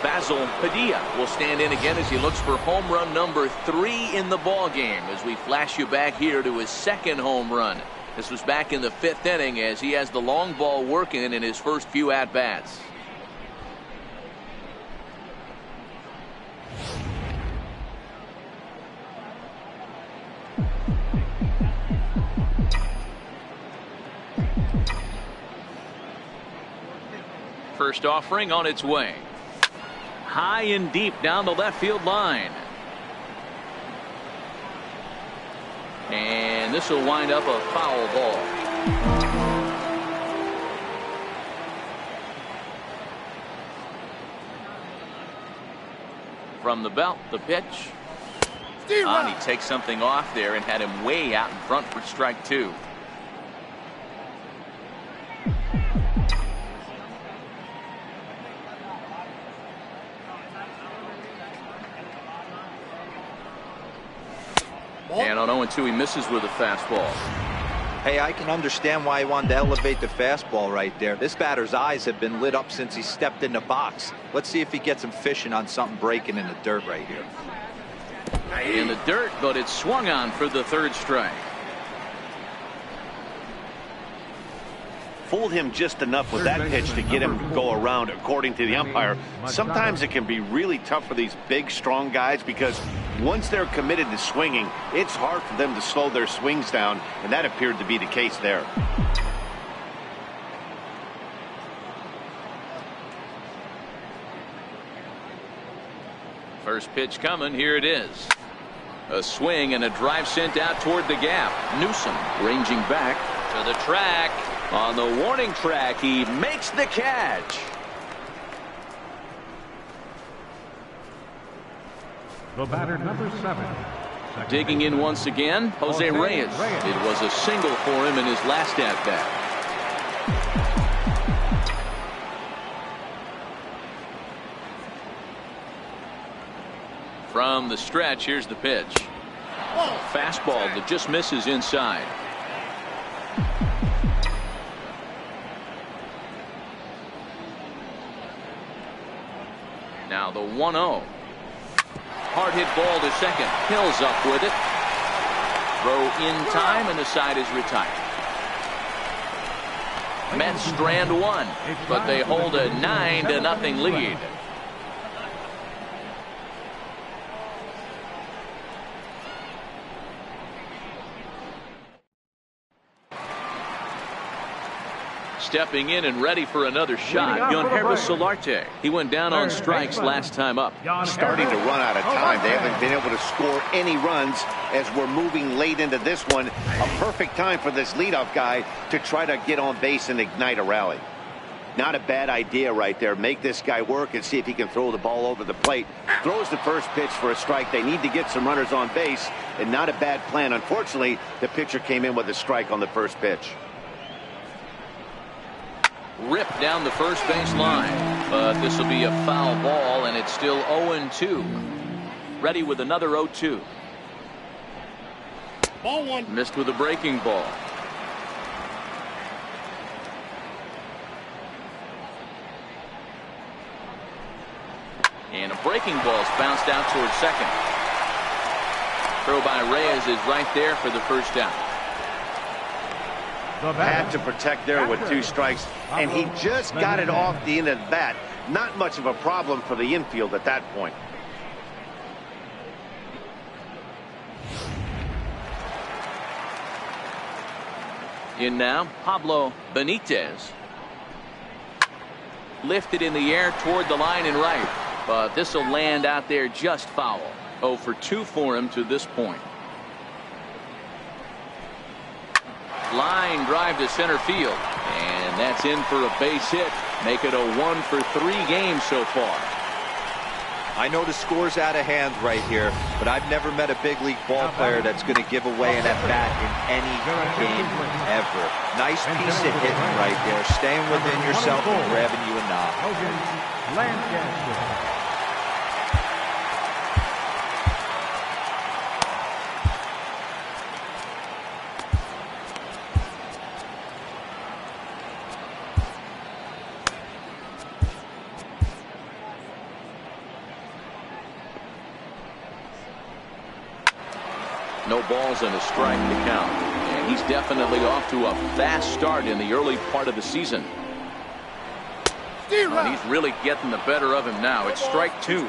Basil Padilla will stand in again as he looks for home run number 3 in the ball game as we flash you back here to his second home run. This was back in the 5th inning as he has the long ball working in his first few at-bats. First offering on its way. High and deep down the left field line. And this will wind up a foul ball. From the belt, the pitch. And he takes something off there and had him way out in front for strike 2. And on 0-2, he misses with a fastball. Hey, I can understand why he wanted to elevate the fastball right there. This batter's eyes have been lit up since he stepped in the box. Let's see if he gets him fishing on something breaking in the dirt right here. In the dirt, but it's swung on for the 3rd strike. Fooled him just enough with that pitch to get him to go around, according to the umpire. Sometimes it can be really tough for these big, strong guys because once they're committed to swinging, it's hard for them to slow their swings down, and that appeared to be the case there. First pitch coming. Here it is. A swing and a drive sent out toward the gap. Newsom ranging back to the track. On the warning track, he makes the catch. The batter, number 7. Digging in once again, Jose Reyes. It was a single for him in his last at-bat. From the stretch, here's the pitch. Fastball that just misses inside. Now the 1-0. Hard hit ball to second. Hill's up with it. Throw in time, and the side is retired. Mets strand one, but they hold a 9-0 lead. Stepping in and ready for another shot, Solarte. He went down on strikes last time up. Starting to run out of time. They haven't been able to score any runs as we're moving late into this one. A perfect time for this leadoff guy to try to get on base and ignite a rally. Not a bad idea right there. Make this guy work and see if he can throw the ball over the plate. Throws the first pitch for a strike. They need to get some runners on base, and not a bad plan. Unfortunately, the pitcher came in with a strike on the first pitch. Ripped down the first base line, but this will be a foul ball, and it's still 0-2. Ready with another 0-2. Ball one. Missed with a breaking ball. And a breaking ball's bounced out towards second. Throw by Reyes is right there for the first down. Had to protect there with 2 strikes, and he just got it off the end of the bat. Not much of a problem for the infield at that point. In now, Pablo Benitez. Lifted in the air toward the line and right, but this will land out there just foul. 0 for 2 for him to this point. Line drive to center field, and that's in for a base hit. Make it a 1 for 3 game so far. I know the score's out of hand right here, but I've never met a big league ball player that's going to give away an at-bat in any game ever. Nice piece of hitting right there, staying within yourself and grabbing you a knob. No balls and a strike to count. And he's definitely off to a fast start in the early part of the season. And he's really getting the better of him now. It's strike 2.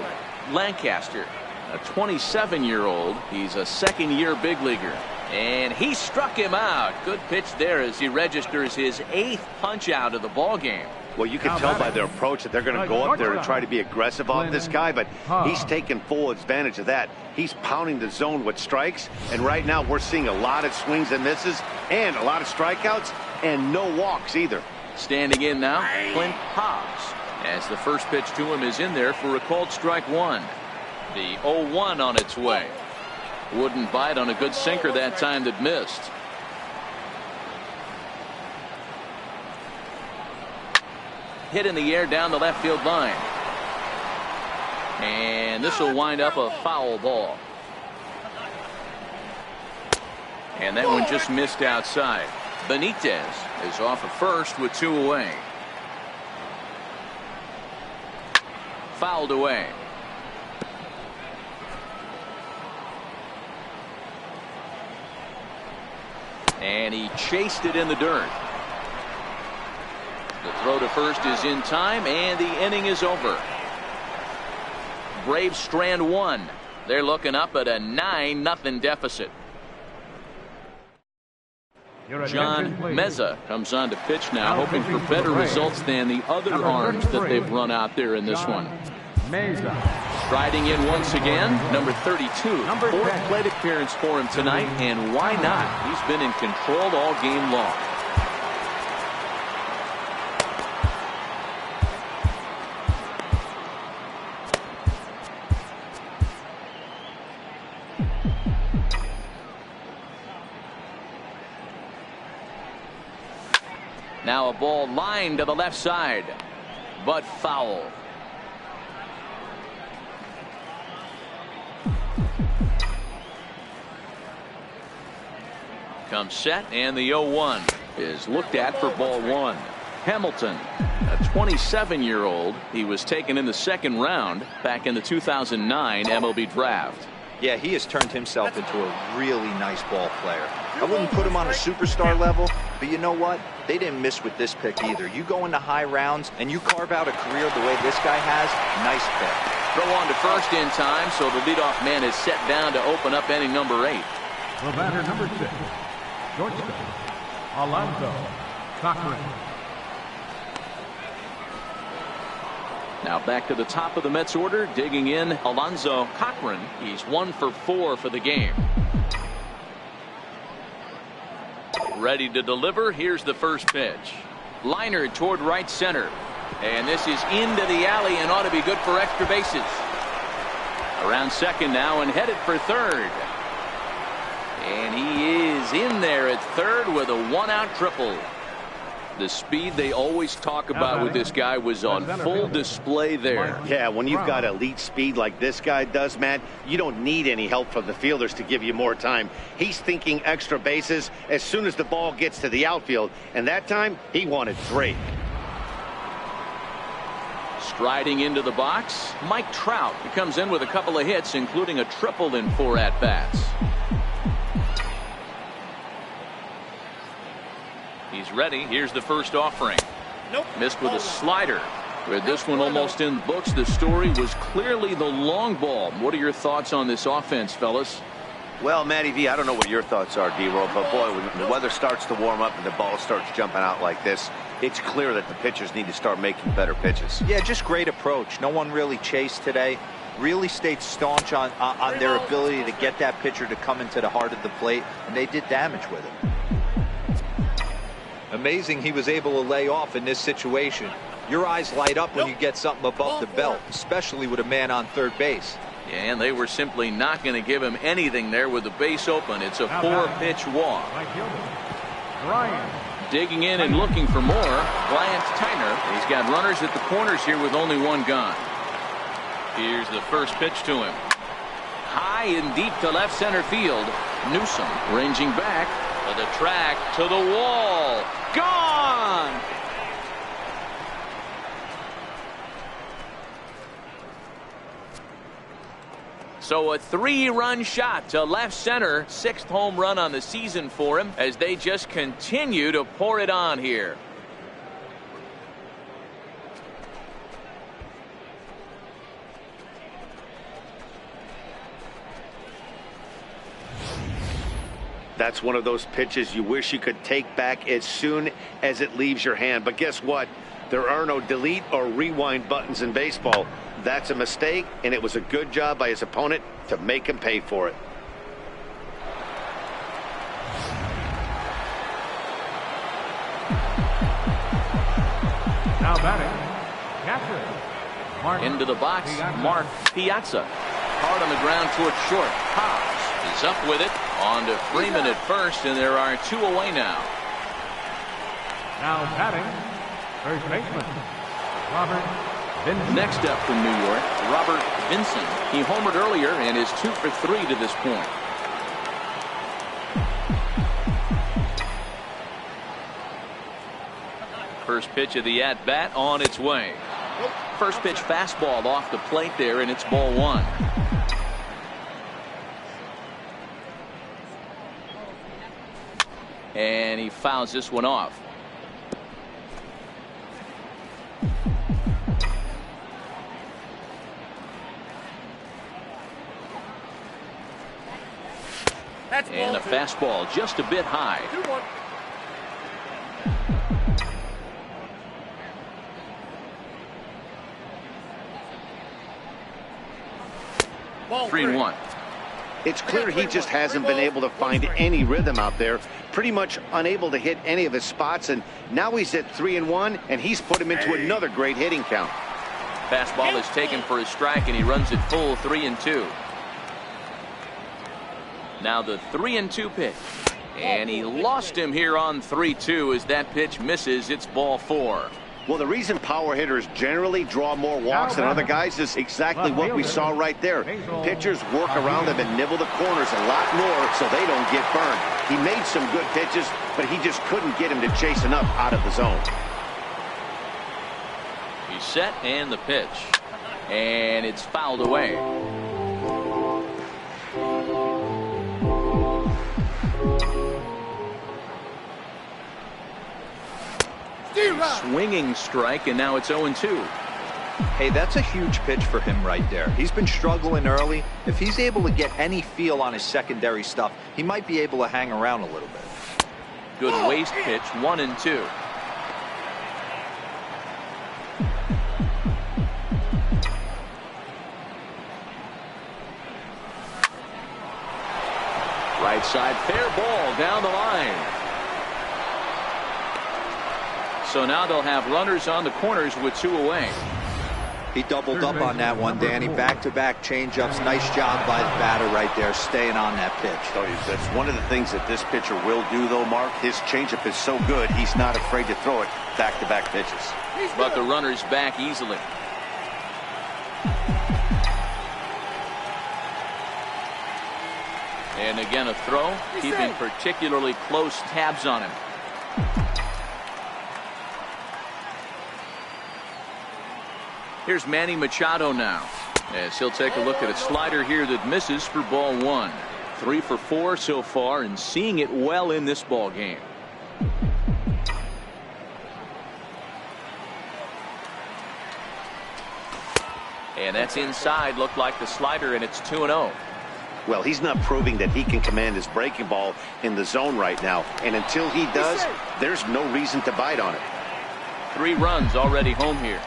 Lancaster, a 27-year-old. He's a second-year big leaguer. And he struck him out. Good pitch there as he registers his 8th punch out of the ball game. Well, you can tell by their approach that they're going to go up there and try to be aggressive on this guy, but he's taking full advantage of that. He's pounding the zone with strikes, and right now we're seeing a lot of swings and misses and a lot of strikeouts and no walks either. Standing in now, Clint Hobbs, as the first pitch to him is in there for a called strike 1. The 0-1 on its way. Wouldn't bite on a good sinker that time that missed. Hit in the air down the left field line. And this will wind up a foul ball. And that one just missed outside. Benitez is off at first with 2 away. Fouled away. And he chased it in the dirt. The throw to first is in time, and the inning is over. Braves strand 1. They're looking up at a 9-0 deficit. John Meza comes on to pitch now, hoping for better results than the other arms that they've run out there in this one. Striding in once again, number 32. 4th plate appearance for him tonight, and why not? He's been in control all game long. Now a ball lined to the left side, but foul. Comes set, and the 0-1 is looked at for ball 1. Hamilton, a 27-year-old. He was taken in the 2nd round back in the 2009 MLB draft. Yeah, he has turned himself into a really nice ball player. I wouldn't put him on a superstar level, But you know what? They didn't miss with this pick either. You go into high rounds and you carve out a career the way this guy has. Nice pick. Throw on to first in time, so the leadoff man is set down to open up inning number 8. The batter, number 6, shortstop, Alonzo Cochran. Now back to the top of the Mets order, digging in Alonzo Cochran. He's 1 for 4 for the game. Ready to deliver. Here's the first pitch. Liner toward right center. And this is into the alley and ought to be good for extra bases. Around second now and headed for third. And he is in there at third with a 1-out triple. The speed they always talk about with this guy was on full display there. Yeah, when you've got elite speed like this guy does, Matt, you don't need any help from the fielders to give you more time. He's thinking extra bases as soon as the ball gets to the outfield, and that time he wanted 3. Striding into the box, Mike Trout. He comes in with a couple of hits, including a triple in 4 at-bats. He's ready. Here's the first offering. Nope. Missed with a slider. With this one almost in the books, the story was clearly the long ball. What are your thoughts on this offense, fellas? Well, Matty V, I don't know what your thoughts are, D-Roll, but boy, when the weather starts to warm up and the ball starts jumping out like this, it's clear that the pitchers need to start making better pitches. Yeah, just great approach. No one really chased today. Really stayed staunch on their ability to get that pitcher to come into the heart of the plate, and they did damage with it. Amazing he was able to lay off in this situation. Your eyes light up when you get something above the belt, especially with a man on third base. Yeah, and they were simply not going to give him anything there with the base open. It's a 4-pitch walk. Digging in and looking for more. Bryant Tyner. He's got runners at the corners here with only 1 gone. Here's the first pitch to him. High and deep to left center field. Newsom ranging back to the track, to the wall. Gone! So a 3-run shot to left center. 6th home run on the season for him as they just continue to pour it on here. That's one of those pitches you wish you could take back as soon as it leaves your hand. But guess what? There are no delete or rewind buttons in baseball. That's a mistake, and it was a good job by his opponent to make him pay for it. Now batting, catcher, Mark into the box, Piazza. Mark Piazza. Hard on the ground towards short. Hobbs is up with it. On to Freeman at first, and there are 2 away now. Now batting, first baseman, Robert Vincent. Next up from New York, Robert Vincent. He homered earlier and is 2 for 3 to this point. First pitch of the at-bat on its way. First pitch fastball off the plate there, and it's ball 1. And he fouls this one off. And a fastball just a bit high. 3-1. It's clear he just hasn't been able to find any rhythm out there. Pretty much unable to hit any of his spots, and now he's at 3-1, and he's put him into another great hitting count. Fastball is taken for a strike, and he runs it full 3-2. Now the 3-2 pitch. And he lost him here on 3-2 as that pitch misses. It's ball 4. Well, the reason power hitters generally draw more walks than other guys is exactly what we saw right there. Pitchers work around them and nibble the corners a lot more so they don't get burned. He made some good pitches, but he just couldn't get him to chase enough out of the zone. He's set, and the pitch. And it's fouled away. swinging strike, and now it's 0-2. Hey, that's a huge pitch for him right there. He's been struggling early. If he's able to get any feel on his secondary stuff, he might be able to hang around a little bit. Good waist pitch, 1-2. Right side, fair ball down the line. So now they'll have runners on the corners with 2 away. He doubled up on that one, Danny. Back-to-back changeups. Nice job by the batter right there, staying on that pitch. Oh, that's one of the things that this pitcher will do, though, Mark. His changeup is so good, he's not afraid to throw it back-to-back pitches. But the runner's back easily. And again, a throw, keeping particularly close tabs on him. Here's Manny Machado now, as he'll take a look at a slider here that misses for ball 1. 3 for 4 so far, and seeing it well in this ball game. And that's inside, looked like the slider, and it's 2-0. Well, he's not proving that he can command his breaking ball in the zone right now. And until he does, there's no reason to bite on it. 3 runs already home here.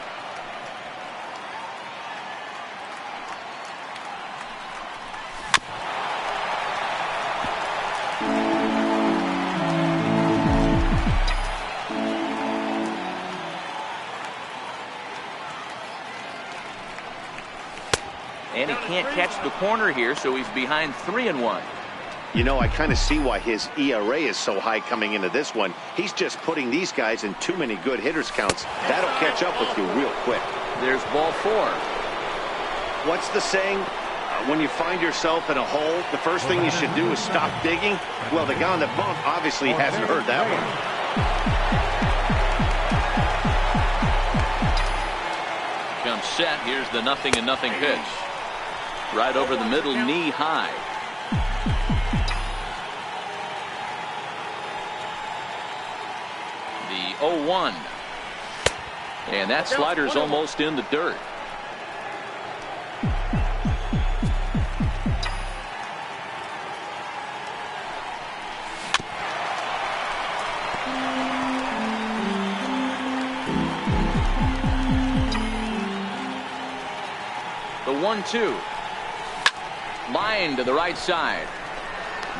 And he can't catch the corner here, so he's behind 3-1. You know, I kind of see why his ERA is so high coming into this one. He's just putting these guys in too many good hitters counts. That'll catch up with you real quick. There's ball 4. What's the saying? When you find yourself in a hole, the first thing you should do is stop digging. Well, the guy on the bump obviously hasn't heard that one. Comes set. Here's the 0-0 pitch. Right over the middle, knee high. The 0-1. And that slider's almost in the dirt. The 1-2. Line to the right side.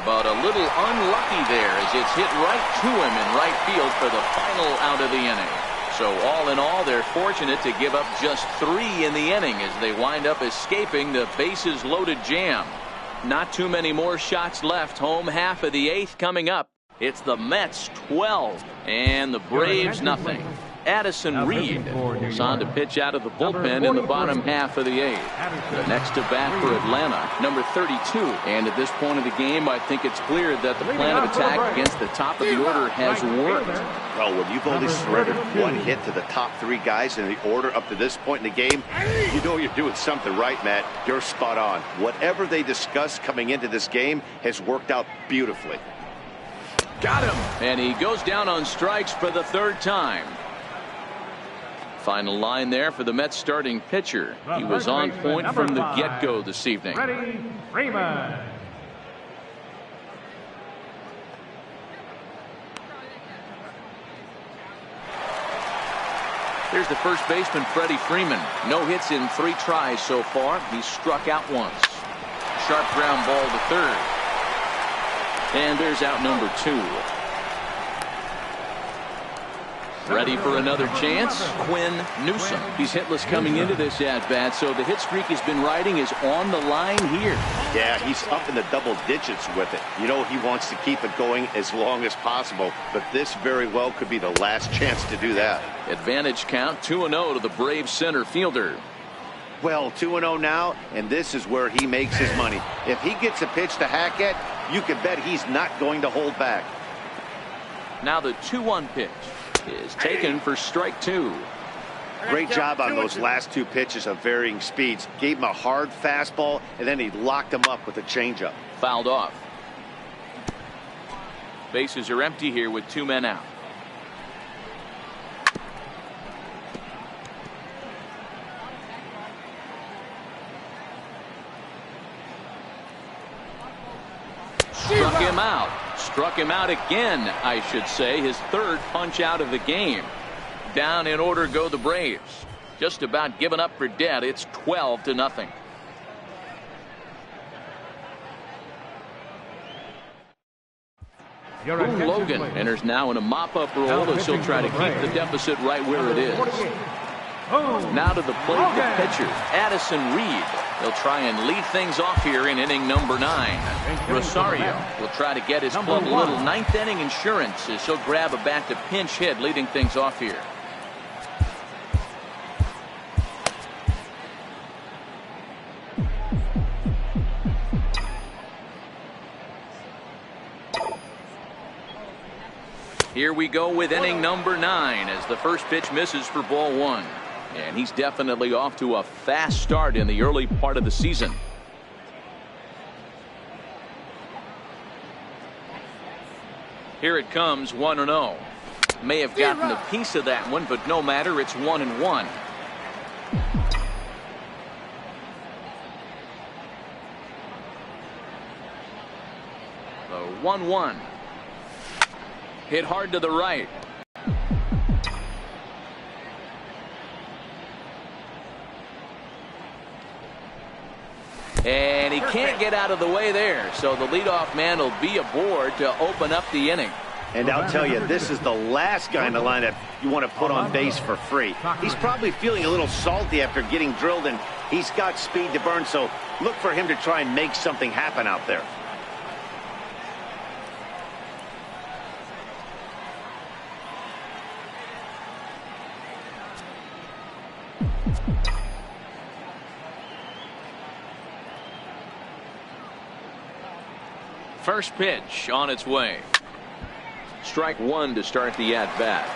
But a little unlucky there as it's hit right to him in right field for the final out of the inning. So all in all, they're fortunate to give up just 3 in the inning as they wind up escaping the bases loaded jam. Not too many more shots left. Home half of the 8th coming up. It's the Mets 12 and the Braves nothing. Addison Reed is on to pitch out of the bullpen in the bottom half of the 8th. The next to bat for Atlanta, number 32. And at this point of the game, I think it's clear that the plan of attack against the top of the order has worked. Well, when you've only surrendered 1 hit to the top 3 guys in the order up to this point in the game, you know you're doing something right, Matt. You're spot on. Whatever they discussed coming into this game has worked out beautifully. Got him. And he goes down on strikes for the 3rd time. Final line there for the Mets starting pitcher. He was on point from the get-go this evening. Freddie Freeman. Here's the first baseman, Freddie Freeman. No hits in 3 tries so far. He's struck out once. Sharp ground ball to third. And there's out number 2. Ready for another chance, Quinn Newsom. He's hitless coming into this at-bat, so the hit streak he's been riding is on the line here. Yeah, he's up in the double digits with it. You know, he wants to keep it going as long as possible, but this very well could be the last chance to do that. Advantage count 2-0 to the Braves center fielder. Well, 2-0 now, and this is where he makes his money. If he gets a pitch to hack at, you can bet he's not going to hold back. Now the 2-1 pitch is taken for strike 2. Great job on those last 2 pitches of varying speeds. Gave him a hard fastball, and then he locked him up with a changeup. Fouled off. Bases are empty here with 2 men out. Struck him out again, I should say. His third punch out of the game. Down in order go the Braves. Just about given up for dead. It's 12-0. Boone Logan enters now in a mop-up role as he'll try to keep the deficit right where it is. Now to the plate, the pitcher, Addison Reed. He'll try and lead things off here in inning number 9. Rosario will try to get his club a little ninth-inning insurance as he'll grab a bat to pinch hit, leading things off here. Here we go with inning number 9 as the first pitch misses for ball 1. And he's definitely off to a fast start in the early part of the season. Here it comes, 1-0. May have gotten a piece of that one, but no matter, it's 1-1. The 1-1. Hit hard to the right. And he can't get out of the way there, so the leadoff man will be aboard to open up the inning. And I'll tell you, this is the last guy in the lineup you want to put on base for free. He's probably feeling a little salty after getting drilled, and he's got speed to burn, so look for him to try and make something happen out there. First pitch on its way. Strike 1 to start the at-bat.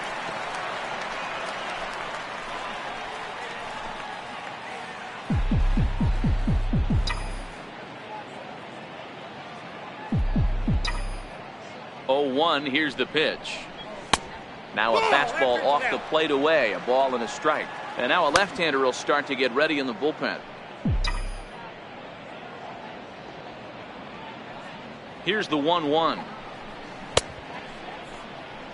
Oh, 1. Here's the pitch. Now a fastball off the plate away. A ball and a strike. And now a left-hander will start to get ready in the bullpen. Here's the 1-1.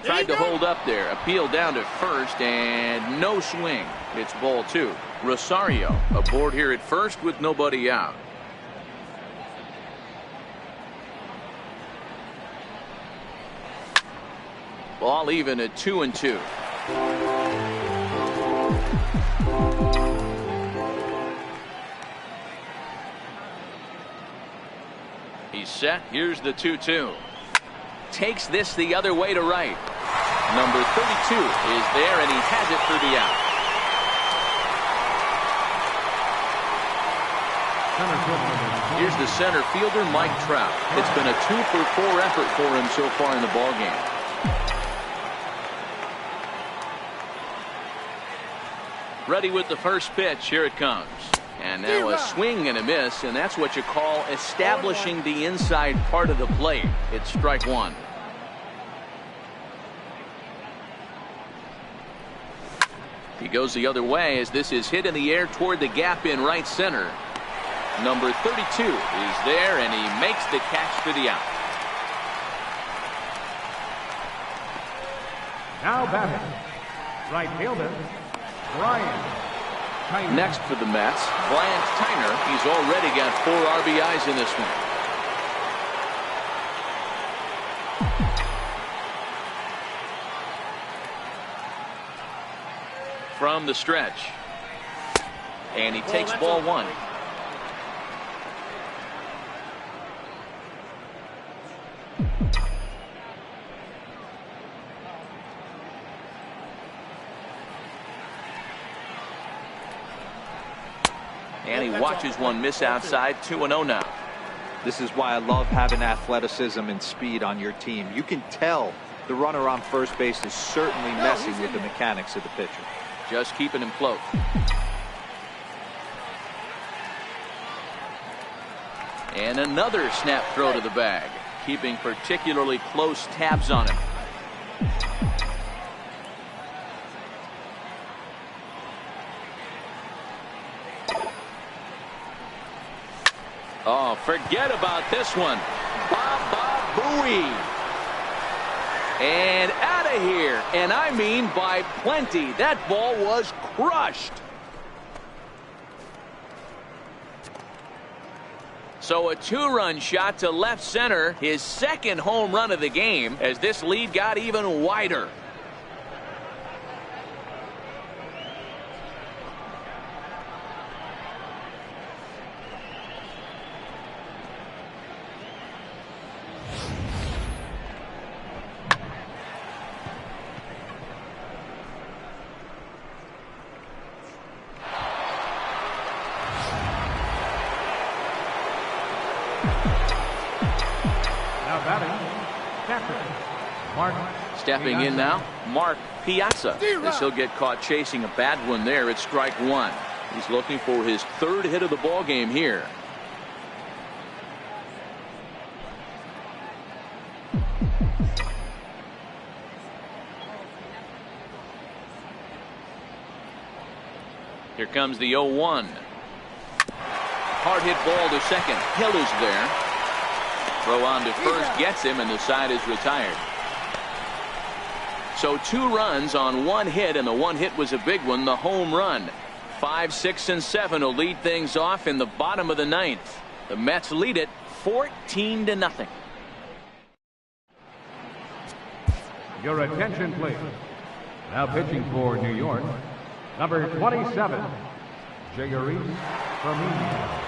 Tried to hold up there. Appeal down to first and no swing. It's ball 2. Rosario aboard here at first with nobody out. Ball even at 2-2. He's set. Here's the 2-2. Takes this the other way to right. Number 32 is there, and he has it for the out. Here's the center fielder, Mike Trout. It's been a 2-for-4 effort for him so far in the ballgame. Ready with the first pitch. Here it comes. And now a swing and a miss, and that's what you call establishing the inside part of the plate. It's strike 1. He goes the other way as this is hit in the air toward the gap in right center. Number 32 is there, and he makes the catch for the out. Now batting, right fielder, Brian. Next for the Mets, Bryant Tyner. He's already got 4 RBIs in this one. From the stretch. And he takes ball 1. And he watches one miss outside. 2-0 now. This is why I love having athleticism and speed on your team. You can tell the runner on first base is certainly messing with the mechanics of the pitcher. Just keeping him close. And another snap throw to the bag. Keeping particularly close tabs on him. Oh, forget about this one. Bob Bowie. And out of here. And I mean by plenty. That ball was crushed. So a 2-run shot to left center, his second home run of the game, as this lead got even wider. Stepping in now, Mark Piazza, as he'll get caught chasing a bad one there at strike one. He's looking for his third hit of the ball game here. Here comes the 0-1. Hard hit ball to second. Hill is there. Throw on to first gets him, and the side is retired. So 2 runs on 1 hit, and the 1 hit was a big one, the home run. 5, 6, and 7 will lead things off in the bottom of the 9th. The Mets lead it 14-0. Your attention, please. Now pitching for New York, number 27, Jaggery Firmino.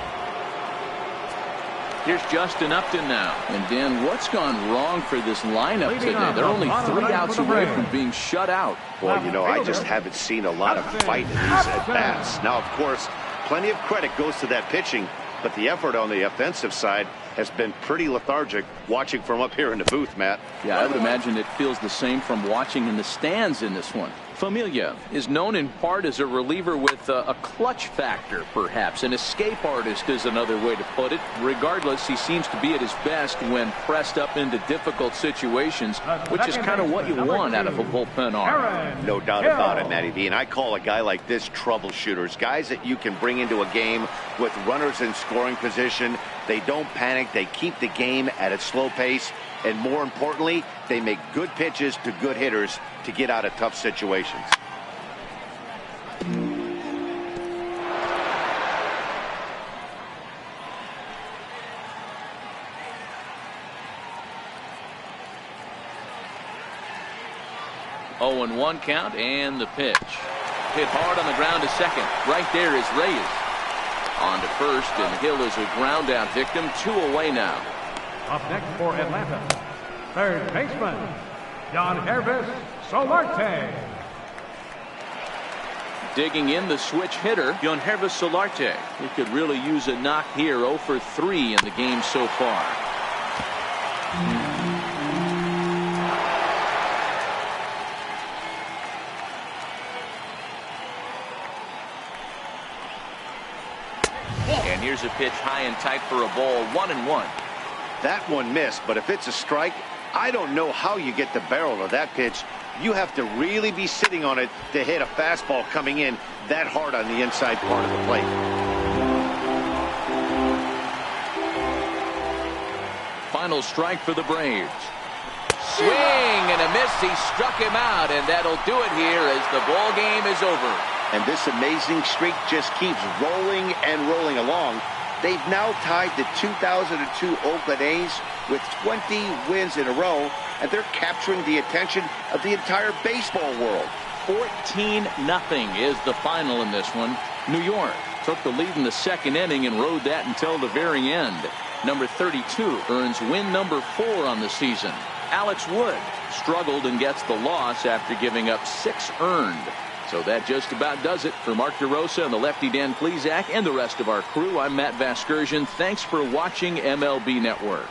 Here's Justin Upton now. And Dan, what's gone wrong for this lineup today? They're only 3 outs away from being shut out. Well, you know, I just haven't seen a lot of fight in these at-bats. Now, of course, plenty of credit goes to that pitching, but the effort on the offensive side has been pretty lethargic watching from up here in the booth, Matt. Yeah, I would imagine it feels the same from watching in the stands in this one. Familia is known in part as a reliever with a clutch factor, perhaps. An escape artist is another way to put it. Regardless, he seems to be at his best when pressed up into difficult situations, which is kind of what you want out of a bullpen arm. No doubt about it, Matty V. And I call a guy like this troubleshooters, guys that you can bring into a game with runners in scoring position. They don't panic. They keep the game at a slow pace. And more importantly, they make good pitches to good hitters to get out of tough situations. Oh, and 1 count, and the pitch. Hit hard on the ground to second. Right there is Reyes. On to first, and Hill is a ground out victim. 2 away now. Up next for Atlanta, third baseman, Yangervis Solarte. Digging in the switch hitter, Yangervis Solarte. He could really use a knock here. 0 for 3 in the game so far. And here's a pitch high and tight for a ball. 1-1. That one missed, but if it's a strike, I don't know how you get the barrel of that pitch. You have to really be sitting on it to hit a fastball coming in that hard on the inside part of the plate. Final strike for the Braves. Swing and a miss. He struck him out, and that'll do it here as the ball game is over. And this amazing streak just keeps rolling and rolling along. They've now tied the 2002 Oakland A's with 20 wins in a row, and they're capturing the attention of the entire baseball world. 14-0 is the final in this one. New York took the lead in the 2nd inning and rode that until the very end. Number 32 earns win number 4 on the season. Alex Wood struggled and gets the loss after giving up 6 earned. So that just about does it. For Mark DeRosa and the lefty Dan Plesac and the rest of our crew, I'm Matt Vasgersian. Thanks for watching MLB Network.